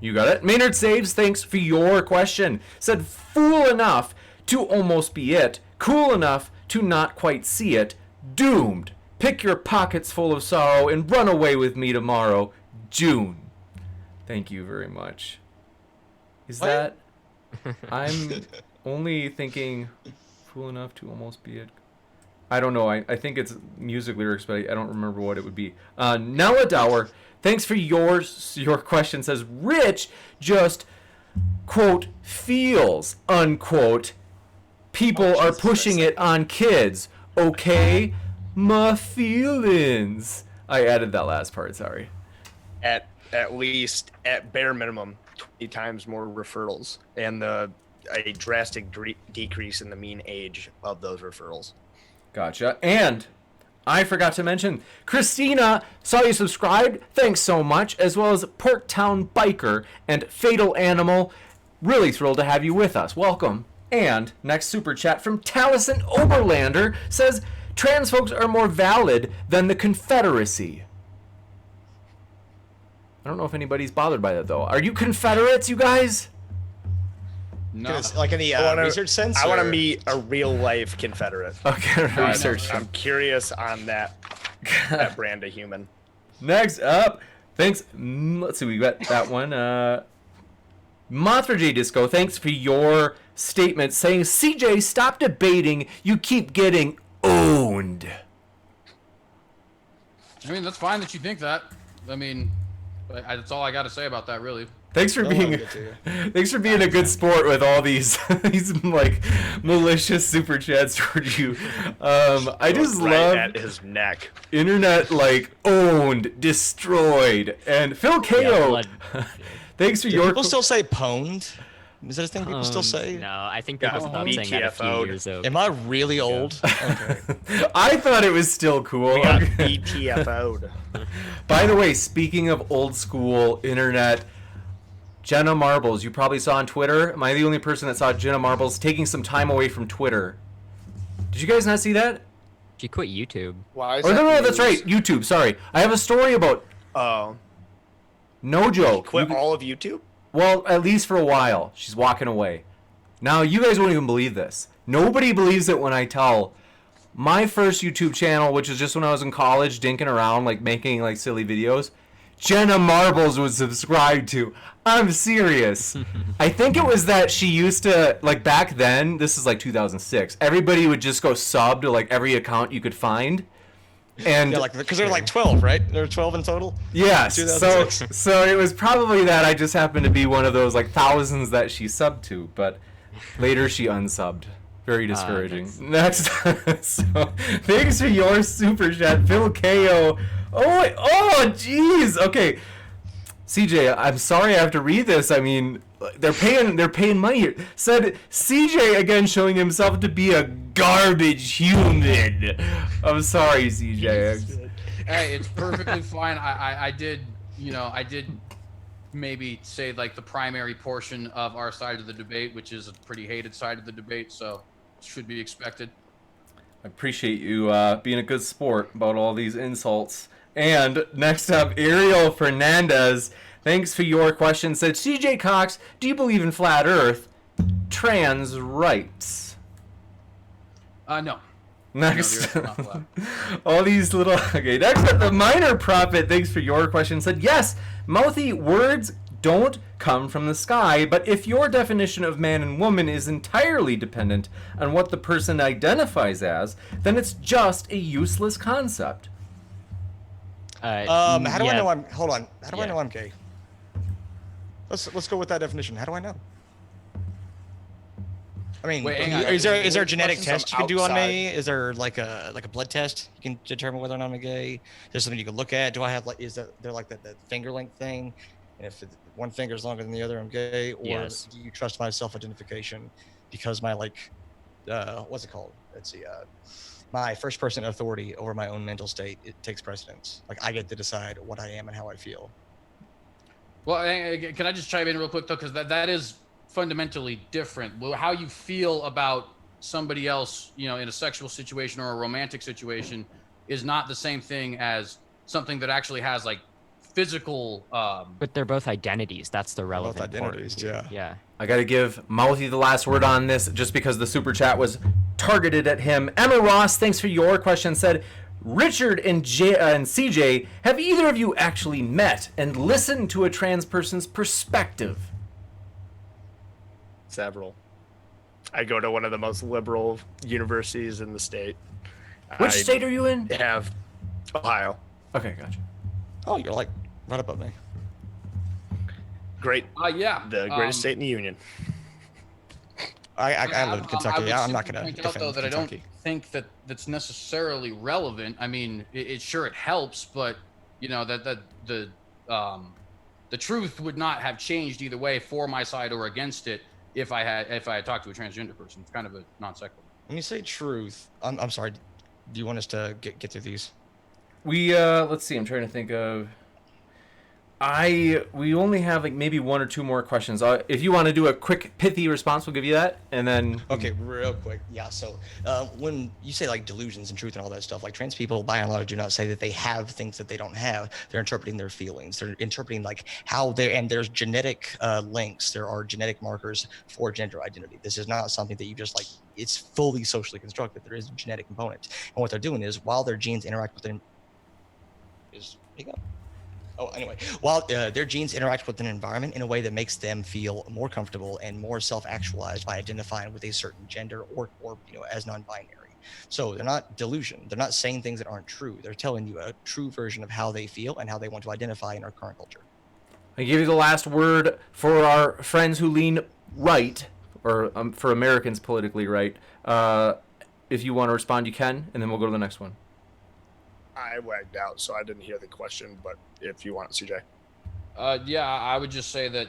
You got it. Maynard Saves, thanks for your question. Said, fool enough to almost be it, cool enough to not quite see it, doomed. Pick your pockets full of sorrow and run away with me tomorrow, June. Thank you very much. Is What? that... I'm only thinking fool enough to almost be it. I don't know. I think it's music lyrics, but I don't remember what it would be. Nella Dower, thanks for your question. Says, Rich just, quote, feels, unquote, people are pushing it on kids. Okay? My feelings. I added that last part, sorry. At least, at bare minimum, 20 times more referrals and a drastic decrease in the mean age of those referrals. Gotcha. And I forgot to mention, Christina, saw you subscribed. Thanks so much. As well as Porktown Biker and Fatal Animal. Really thrilled to have you with us. Welcome. And next super chat from Taliesin Oberlander says, trans folks are more valid than the Confederacy. I don't know if anybody's bothered by that, though. Are you Confederates, you guys? No. Like in the research sense? I want to or- meet a real life Confederate. Okay, research. I'm curious on that brand of human. Next up, thanks. Let's see, we got that one. Mothra J Disco, thanks for your statement saying, CJ, stop debating. You keep getting owned. I mean, that's fine that you think that. I mean, that's all I got to say about that, really. Thanks for Don't being wanna get to you. thanks for being a good sport with all these these like malicious super chats towards you. I just Right love at his neck. internet like owned, destroyed, and Phil KO. blood. Thanks for Do your people still say pwned? Is that a thing people still say? No, I think Yeah, people stopped saying that a few BTFO'd. years ago. Am I really old? Okay. I thought it was still cool. We got BTFO'd. By the way, speaking of old school internet, Jenna Marbles, you probably saw on Twitter. Am I the only person that saw Jenna Marbles taking some time away from Twitter? Did you guys not see that? She quit YouTube. Why is Oh, that no, that's news? right. YouTube, sorry. I have a story about, Oh, no joke. quit You- all of YouTube? Well, at least for a while. She's walking away. Now, you guys won't even believe this. Nobody believes it when I tell my first YouTube channel, which is just when I was in college, dinking around, like making like silly videos. Jenna Marbles would subscribe to. I'm serious. I think it was that she used to, like, back then, this is like 2006, everybody would just go sub to like every account you could find. And Yeah, like because they're like 12, right? They're 12 in total. yes, 2006. so it was probably that I just happened to be one of those like thousands that she subbed to, but later she unsubbed. Very discouraging. Next, so thanks for your super chat, Phil KO. Oh, jeez. Okay, CJ, I'm sorry I have to read this. I mean, they're paying money here. Said CJ again, showing himself to be a garbage human. I'm sorry, CJ. Hey, it's perfectly fine. I did maybe say like the primary portion of our side of the debate, which is a pretty hated side of the debate, so should be expected. I appreciate you being a good sport about all these insults. And next up, Ariel Fernandez. Thanks for your question. Said, CJ Cox, do you believe in flat Earth? Trans rights. No. Next, No, the Earth is not flat. all these little. Okay, next up, the Minor Prophet. Thanks for your question. Said, yes, Mouthy, words don't come from the sky, but if your definition of man and woman is entirely dependent on what the person identifies as, then it's just a useless concept. How do I yeah. know I'm? Hold on. How do I Yeah. know I'm gay? Let's go with that definition. How do I know? I mean, Wait, hang on. is there a genetic Questions test from you can do on outside. me? Is there like a blood test you can determine whether or not I'm gay? Is there something you can look at? Do I have like there like that finger length thing? And if one finger is longer than the other, I'm gay. Or Yes. do you trust my self-identification because my what's it called? Let's see. My first person authority over my own mental state, it takes precedence. Like I get to decide what I am and how I feel. Well, can I just chime in real quick though, because that is fundamentally different. Well, how you feel about somebody else, in a sexual situation or a romantic situation, is not the same thing as something that actually has like physical. But they're both identities. That's the relevant part. identities, yeah. Yeah. I gotta give Mouthy the last word on this just because the super chat was targeted at him. Emma Ross, thanks for your question, said, Richard and CJ, have either of you actually met and listened to a trans person's perspective? Several. I go to one of the most liberal universities in the state. Which I state are you in? have Ohio. Okay, gotcha. Oh, you're like right above me. Great. Yeah. The greatest state in the union. I live in Kentucky. would I'm not simply going to point out, though, defend that I don't Kentucky. think that that's necessarily relevant. I mean, it sure it helps, but that the truth would not have changed either way for my side or against it if I had talked to a transgender person. It's kind of a non sequitur. When you say truth, I'm sorry. Do you want us to get through these? We let's see, I'm trying to think of we only have like maybe one or two more questions. If you want to do a quick pithy response, we'll give you that, and then Okay, real quick. Yeah, so when you say like delusions and truth and all that stuff, like trans people by and large do not say that they have things that they don't have. They're interpreting their feelings. They're interpreting like how and there's genetic links. There are genetic markers for gender identity. This is not something that you just like, it's fully socially constructed. There is a genetic component. And what they're doing is while their genes interact with them, while their genes interact with an environment in a way that makes them feel more comfortable and more self-actualized by identifying with a certain gender or as non-binary. So they're not delusion. They're not saying things that aren't true. They're telling you a true version of how they feel and how they want to identify in our current culture. I give you the last word for our friends who lean right, or for Americans politically right. If you want to respond, you can, and then we'll go to the next one. I wagged out, so I didn't hear the question, but if you want, CJ. Yeah, I would just say that,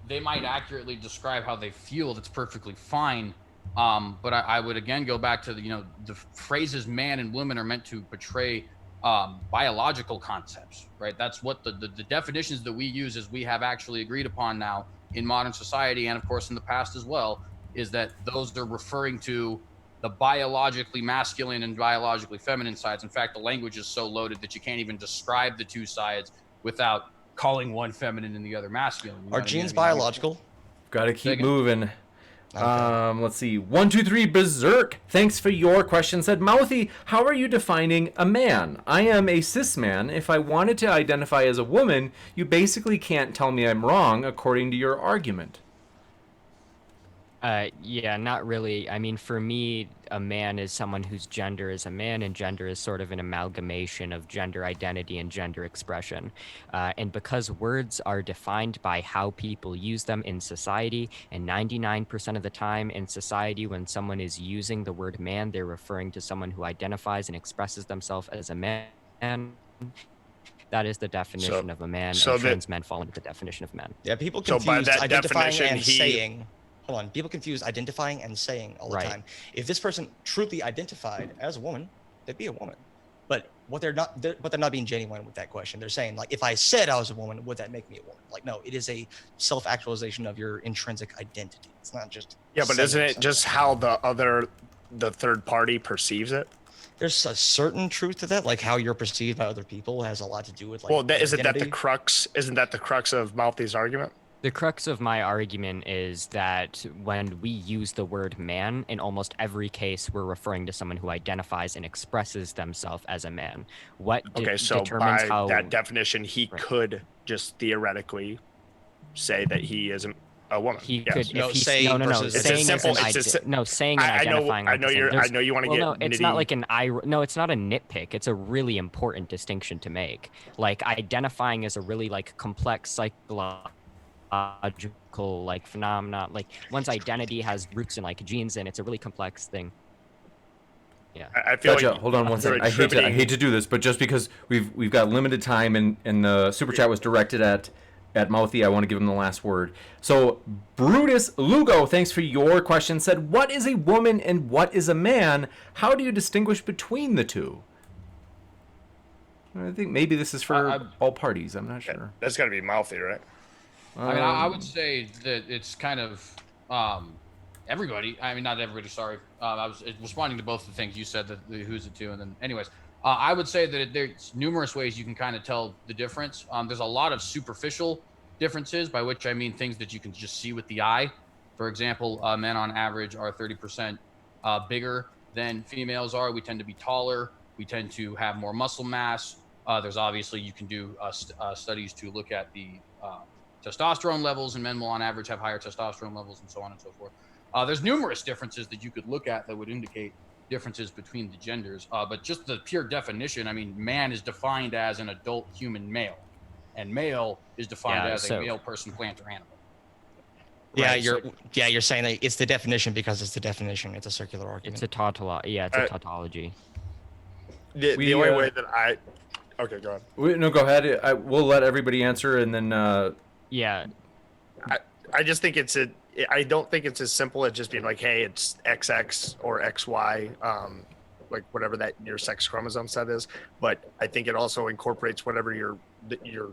they might accurately describe how they feel. That's perfectly fine. But I would again go back to the phrases man and woman are meant to portray biological concepts, right? That's what the definitions that we use as we have actually agreed upon now in modern society, and of course in the past as well, is that those are referring to the biologically masculine and biologically feminine sides. In fact, the language is so loaded that you can't even describe the two sides without calling one feminine and the other masculine. Are genes biological? Got to keep moving. Let's see. 123 Berserk. Thanks for your question. Said Mouthy, how are you defining a man? I am a cis man. If I wanted to identify as a woman, you basically can't tell me I'm wrong according to your argument. Yeah, not really. I mean, for me, a man is someone whose gender is a man, and gender is sort of an amalgamation of gender identity and gender expression. And because words are defined by how people use them in society, and 99% of the time in society, when someone is using the word man, they're referring to someone who identifies and expresses themselves as a man. That is the definition of a man, so and that- trans men fall into the definition of men. Yeah, people So by confuse that identifying definition, and he- saying. Hold on, people confuse identifying and saying all the Right. time. If this person truly identified as a woman, they'd be a woman. But what they're not being genuine with that question. They're saying, like, if I said I was a woman, would that make me a woman? Like, no, it is a self-actualization of your intrinsic identity. It's not just Yeah, but saying isn't it something. just how the third party perceives it? There's a certain truth to that, like how you're perceived by other people has a lot to do with like. Well, isn't that the identity. crux? Isn't that the crux of Mouthy's argument? The crux of my argument is that when we use the word man, in almost every case, we're referring to someone who identifies and expresses themselves as a man. What Okay, so determines by how that definition, he Right. could just theoretically say that he is a woman. he Yes. could, No, if he's saying no, versus- It's a saying simple- is an it's a no, saying and I know. identifying. I are know the same. you're. I There's- know you want to Well, get. no, it's nitty. not like no, it's not a nitpick. It's a really important distinction to make. Like identifying is a really like complex psychological like phenomenon. Like one's identity has roots in like genes, and it's a really complex thing. Yeah. I feel Gotcha. like Hold on one you're second. I hate to do this, but just because we've got limited time and the super chat was directed at Mouthy, I want to give him the last word. So Brutus Lugo, thanks for your question. Said, "What is a woman and what is a man? How do you distinguish between the two?" I think maybe this is for all parties. I'm not sure. That's got to be Mouthy, right? I mean, I would say that it's kind of everybody. I mean, not everybody. Sorry, I was responding to both the things you said, the who's it to, and then anyways, I would say that there's numerous ways you can kind of tell the difference. There's a lot of superficial differences, by which I mean things that you can just see with the eye. For example, men on average are 30% bigger than females are. We tend to be taller. We tend to have more muscle mass. There's obviously you can do studies to look at the testosterone levels, and men will on average have higher testosterone levels, and so on and so forth. There's numerous differences that you could look at that would indicate differences between the genders. But just the pure definition, I mean, man is defined as an adult human male, and male is defined as a male person, plant, or animal. Yeah, Right, you're saying that it's the definition because it's the definition. It's a circular argument. It's a tautology. Yeah, it's a tautology. The only way that I. Okay, go ahead. No, go ahead. We'll let everybody answer, and then. Yeah. I just think I don't think it's as simple as just being like, hey, it's XX or XY, like whatever that your sex chromosome set is. But I think it also incorporates whatever your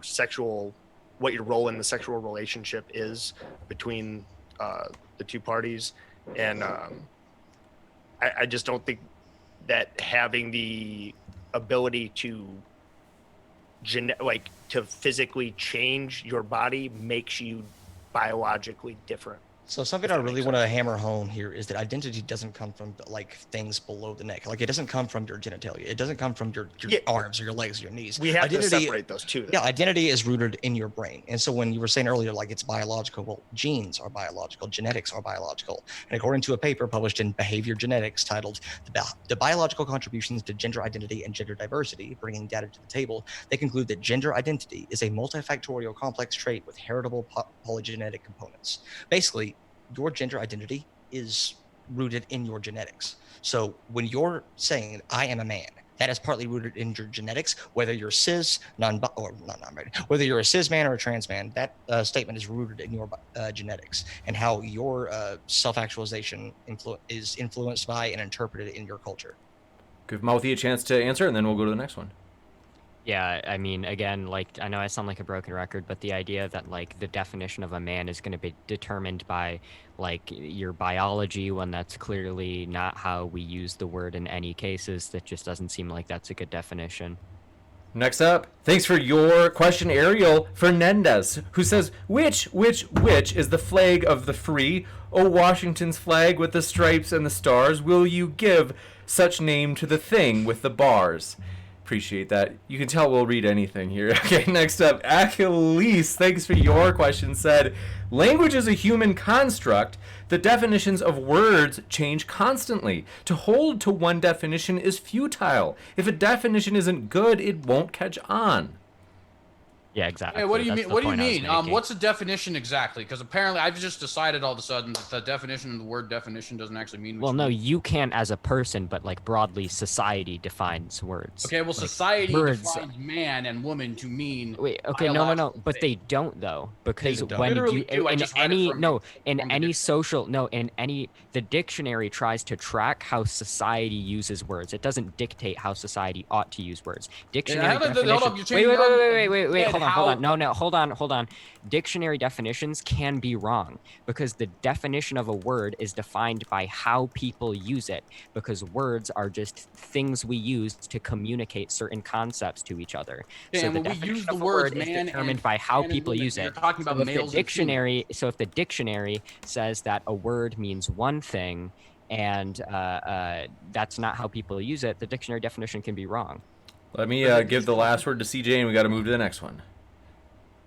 sexual, what your role in the sexual relationship is between the two parties. And I just don't think that having the ability to to physically change your body makes you biologically different. So something I really want to hammer home here is that identity doesn't come from like things below the neck. Like it doesn't come from your genitalia. It doesn't come from your arms or your legs or your knees. We have identity, to separate those two. Yeah, identity is rooted in your brain. And so when you were saying earlier, like it's biological, well, genes are biological, genetics are biological. And according to a paper published in Behavior Genetics titled The Biological Contributions to Gender Identity and Gender Diversity, bringing data to the table, they conclude that gender identity is a multifactorial complex trait with heritable polygenetic components. Basically, your gender identity is rooted in your genetics. So when you're saying I am a man, that is partly rooted in your genetics, whether you're cis, whether you're a cis man or a trans man, that statement is rooted in your genetics and how your self-actualization is influenced by and interpreted in your culture. Give Mouthy a chance to answer, and then we'll go to the next one. Yeah, I mean, again, like, I know I sound like a broken record, but the idea that, like, the definition of a man is going to be determined by, like, your biology, when that's clearly not how we use the word in any cases, that just doesn't seem like that's a good definition. Next up, thanks for your question, Ariel Fernandez, who says, which is the flag of the free? O Washington's flag with the stripes and the stars, will you give such name to the thing with the bars? Appreciate that. You can tell we'll read anything here. Okay, next up, Achilles, thanks for your question, said, language is a human construct. The definitions of words change constantly. To hold to one definition is futile. If a definition isn't good, it won't catch on. Yeah, exactly. Hey, what do you That's mean? the What do you point I was mean? making. What's the definition exactly? Because apparently, I've just decided all of a sudden that the definition of the word definition doesn't actually mean. Well, no, you can't as a person, but like broadly, society defines words. Okay, well, Like, society words- defines man and woman to mean. Wait, okay, no, biological but they thing. don't though, because don't. when Literally you do. I in just read it any from- no in from the any dictionary. social no in any the dictionary tries to track how society uses words. It doesn't dictate how society ought to use words. Dictionary hold up, definitions. you're Wait, changing wait, your wait, wait, wait, wait, argument. hold on, How- hold on. No, hold on. Dictionary definitions can be wrong because the definition of a word is defined by how people use it, because words are just things we use to communicate certain concepts to each other. Okay, So and the when we definition use the of a words word is man determined and- by how man and people woman, use you're it. talking about So if males the and females. dictionary says that a word means one thing and that's not how people use it, the dictionary definition can be wrong. Let me give the last word to CJ, and we got to move to the next one.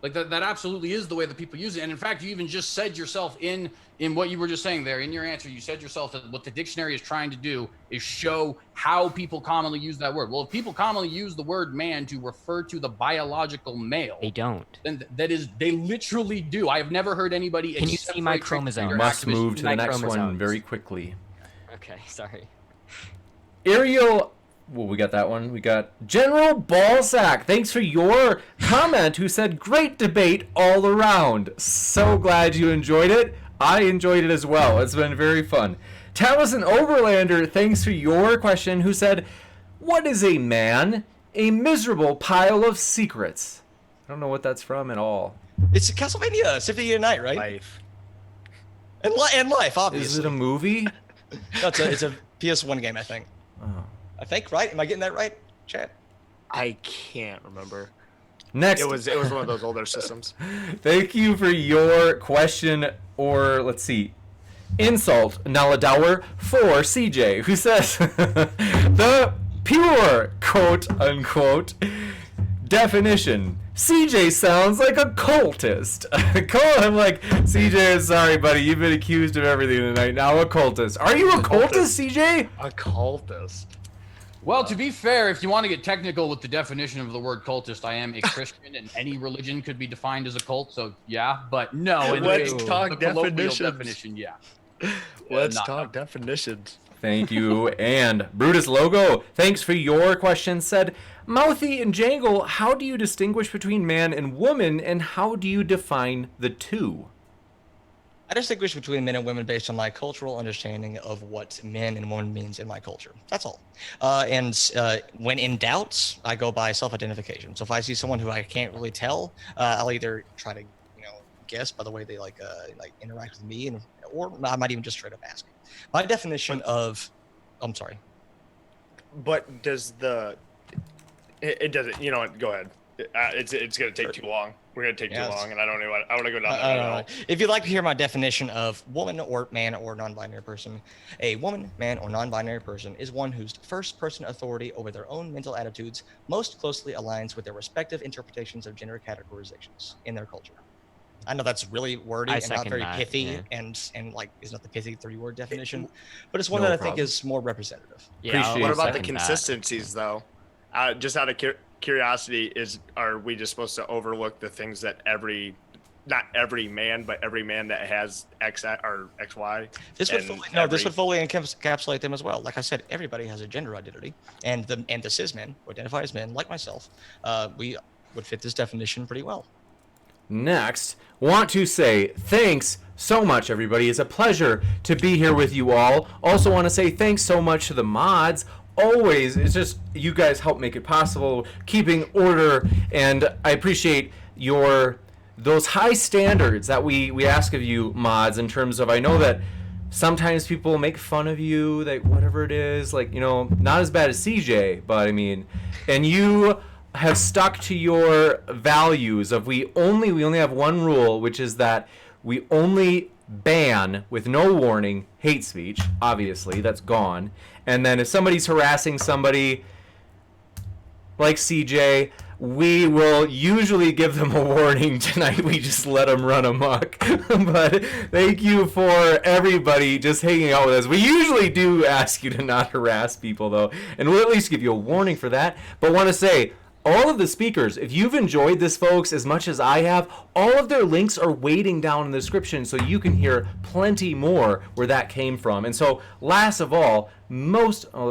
Like that absolutely is the way that people use it. And in fact, you even just said yourself in what you were just saying there in your answer, you said yourself that what the dictionary is trying to do is show how people commonly use that word. Well, if people commonly use the word man to refer to the biological male, They don't. then that is, they literally do. I have never heard anybody. Can you except see for my a transgender chromosomes? Must activist move use to the that next one chromosomes. very quickly. Okay, sorry. Ariel, well, we got that one. We got General Ballsack. Thanks for your comment, who said, great debate all around. So glad you enjoyed it. I enjoyed it as well. It's been very fun. Taliesin Overlander, thanks for your question, who said, what is a man? A miserable pile of secrets. I don't know what that's from at all. It's Castlevania Symphony of the Night, right? Life. And life, obviously. Is it a movie? No, it's a PS1 game, I think. Oh. I think, right? Am I getting that right, chat? I can't remember. Next. It was one of those older systems. Thank you for your question, or let's see, insult Naladauer for CJ, who says the pure quote unquote definition. CJ sounds like a cultist. I'm like, CJ, sorry, buddy, you've been accused of everything tonight. Now a cultist. Are you a cultist, CJ? A cultist. Well, to be fair, if you want to get technical with the definition of the word cultist, I am a Christian, and any religion could be defined as a cult. So yeah, but no. in Let's the talk colloquial definitions. definition, yeah. Let's not- talk definitions. Thank you. And Brutus Logo, thanks for your question, said, Mouthy and Jangle, how do you distinguish between man and woman, and how do you define the two? I distinguish between men and women based on my cultural understanding of what men and women means in my culture. That's all. When in doubt, I go by self-identification. So if I see someone who I can't really tell, I'll either try to, guess by the way they like interact with me, or I might even just straight up ask. My definition of, I'm sorry. But does it doesn't, you know what, go ahead. It's going to take too long. We're going to take too long, and I don't know what, I want to go down I that don't road. know. If you'd like to hear my definition of woman or man or non-binary person, a woman, man, or non-binary person is one whose first-person authority over their own mental attitudes most closely aligns with their respective interpretations of gender categorizations in their culture. I know that's really wordy I and not second very that, pithy, yeah. and like is not the pithy 30-word definition, but it's one No that I think problem. is more representative. Yeah, Appreciate What I'll about the second that. consistencies, though? Just out of curiosity, are we just supposed to overlook the things that not every man, but every man that has X or XY? This would And this would fully encapsulate them as well. Like I said, everybody has a gender identity, and the cis men who identify as men, like myself, we would fit this definition pretty well. Next, want to say thanks so much, everybody. It's a pleasure to be here with you all. Also want to say thanks so much to the mods. Always, it's just you guys help make it possible, keeping order, and I appreciate those high standards that we ask of you, mods, in terms of, I know that sometimes people make fun of you, that whatever it is, like, not as bad as CJ, but I mean, and you have stuck to your values of we only have one rule, which is that we only ban with no warning hate speech. Obviously, that's gone. And then if somebody's harassing somebody like CJ, we will usually give them a warning. Tonight we just let them run amok. But thank you for everybody just hanging out with us. We usually do ask you to not harass people, though, and we'll at least give you a warning for that. But want to say, all of the speakers, if you've enjoyed this, folks, as much as I have, all of their links are waiting down in the description so you can hear plenty more where that came from. And so, last of all,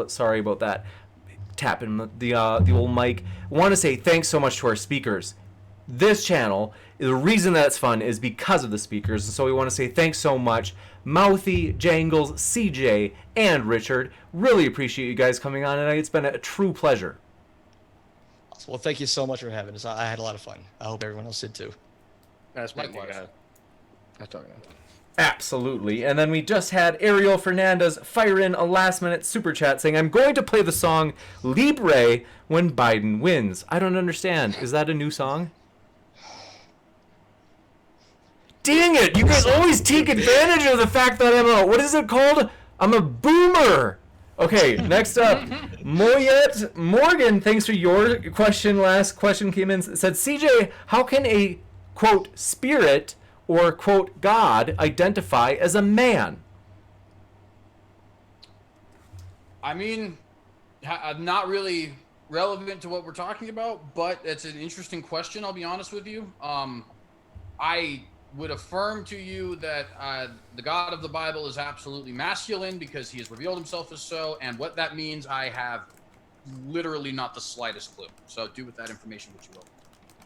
sorry about that, tapping the old mic. I want to say thanks so much to our speakers. This channel, the reason that it's fun is because of the speakers, and so we want to say thanks so much, Mouthy, Jangles, CJ, and Richard. Really appreciate you guys coming on tonight. It's been a true pleasure. Well, thank you so much for having us. I had a lot of fun. I hope everyone else did too. That's my Likewise. That's all right. Absolutely. And then we just had Ariel Fernandez fire in a last-minute super chat saying, I'm going to play the song Libre when Biden wins. I don't understand. Is that a new song? Dang it! You guys always take advantage of the fact that what is it called? I'm a boomer! Okay, next up, Moyet Morgan, thanks for your question. Last question came in, said, CJ, how can a, quote, spirit or, quote, God identify as a man? I mean, not really relevant to what we're talking about, but it's an interesting question, I'll be honest with you. I would affirm to you that the God of the Bible is absolutely masculine because he has revealed himself as so, and what that means, I have literally not the slightest clue. So do with that information what you will.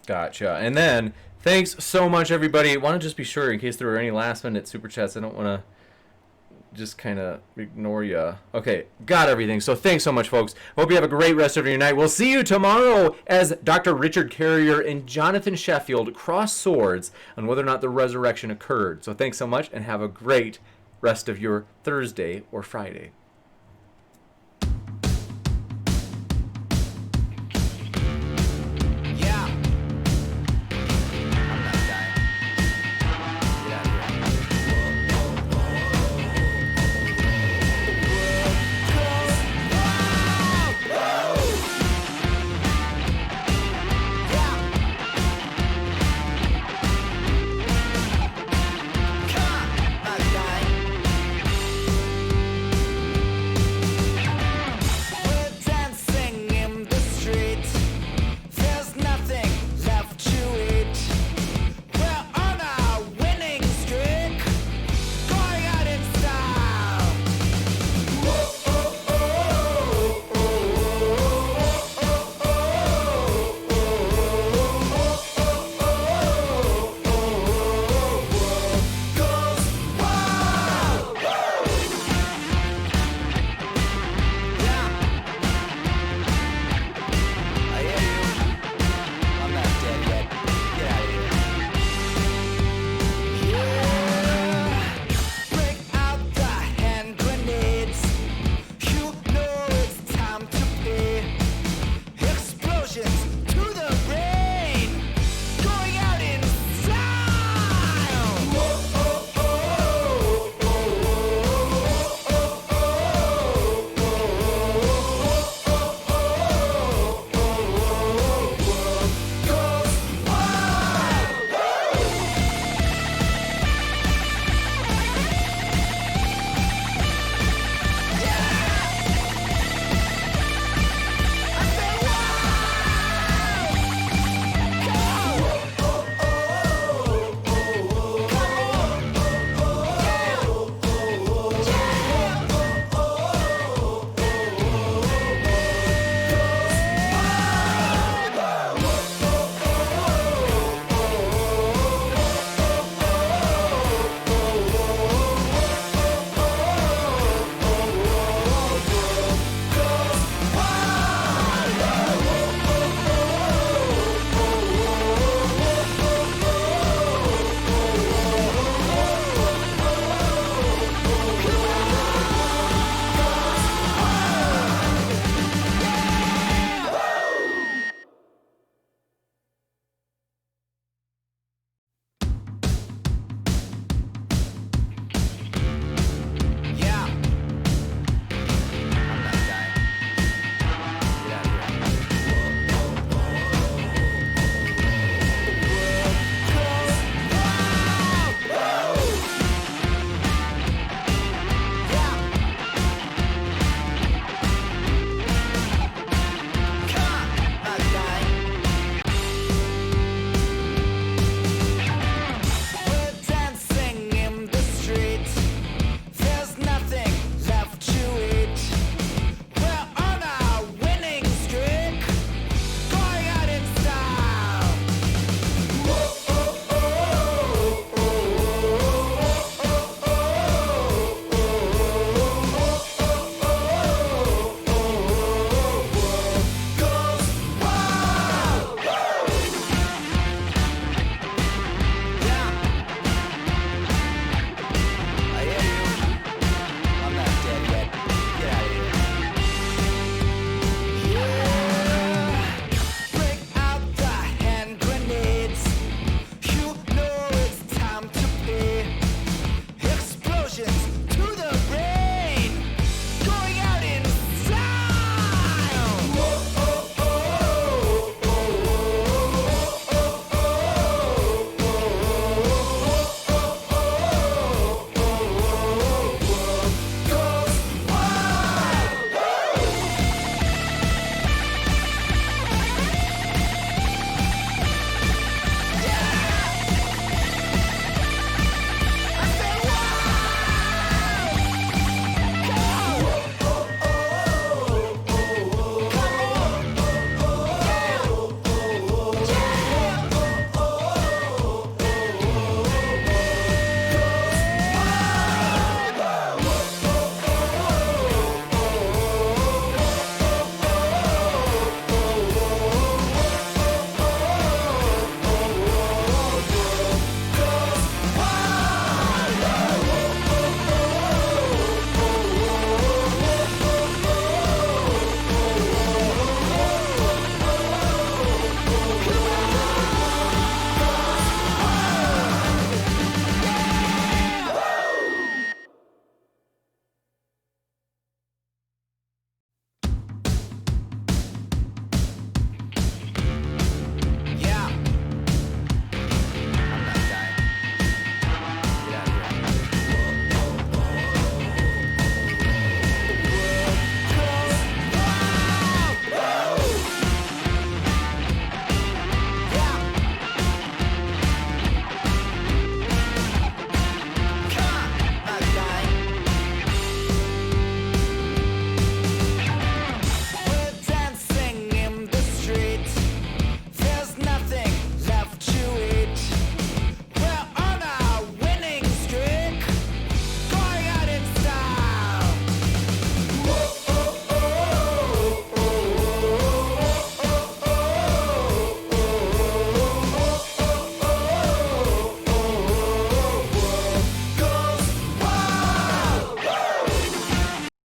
Gotcha. And then, thanks so much, everybody. I want to just be sure, in case there were any last-minute super chats, I don't want to just kind of ignore you. Okay, got everything. So thanks so much, folks. Hope you have a great rest of your night. We'll see you tomorrow as Dr. Richard Carrier and Jonathan Sheffield cross swords on whether or not the resurrection occurred. So thanks so much, and have a great rest of your Thursday or Friday.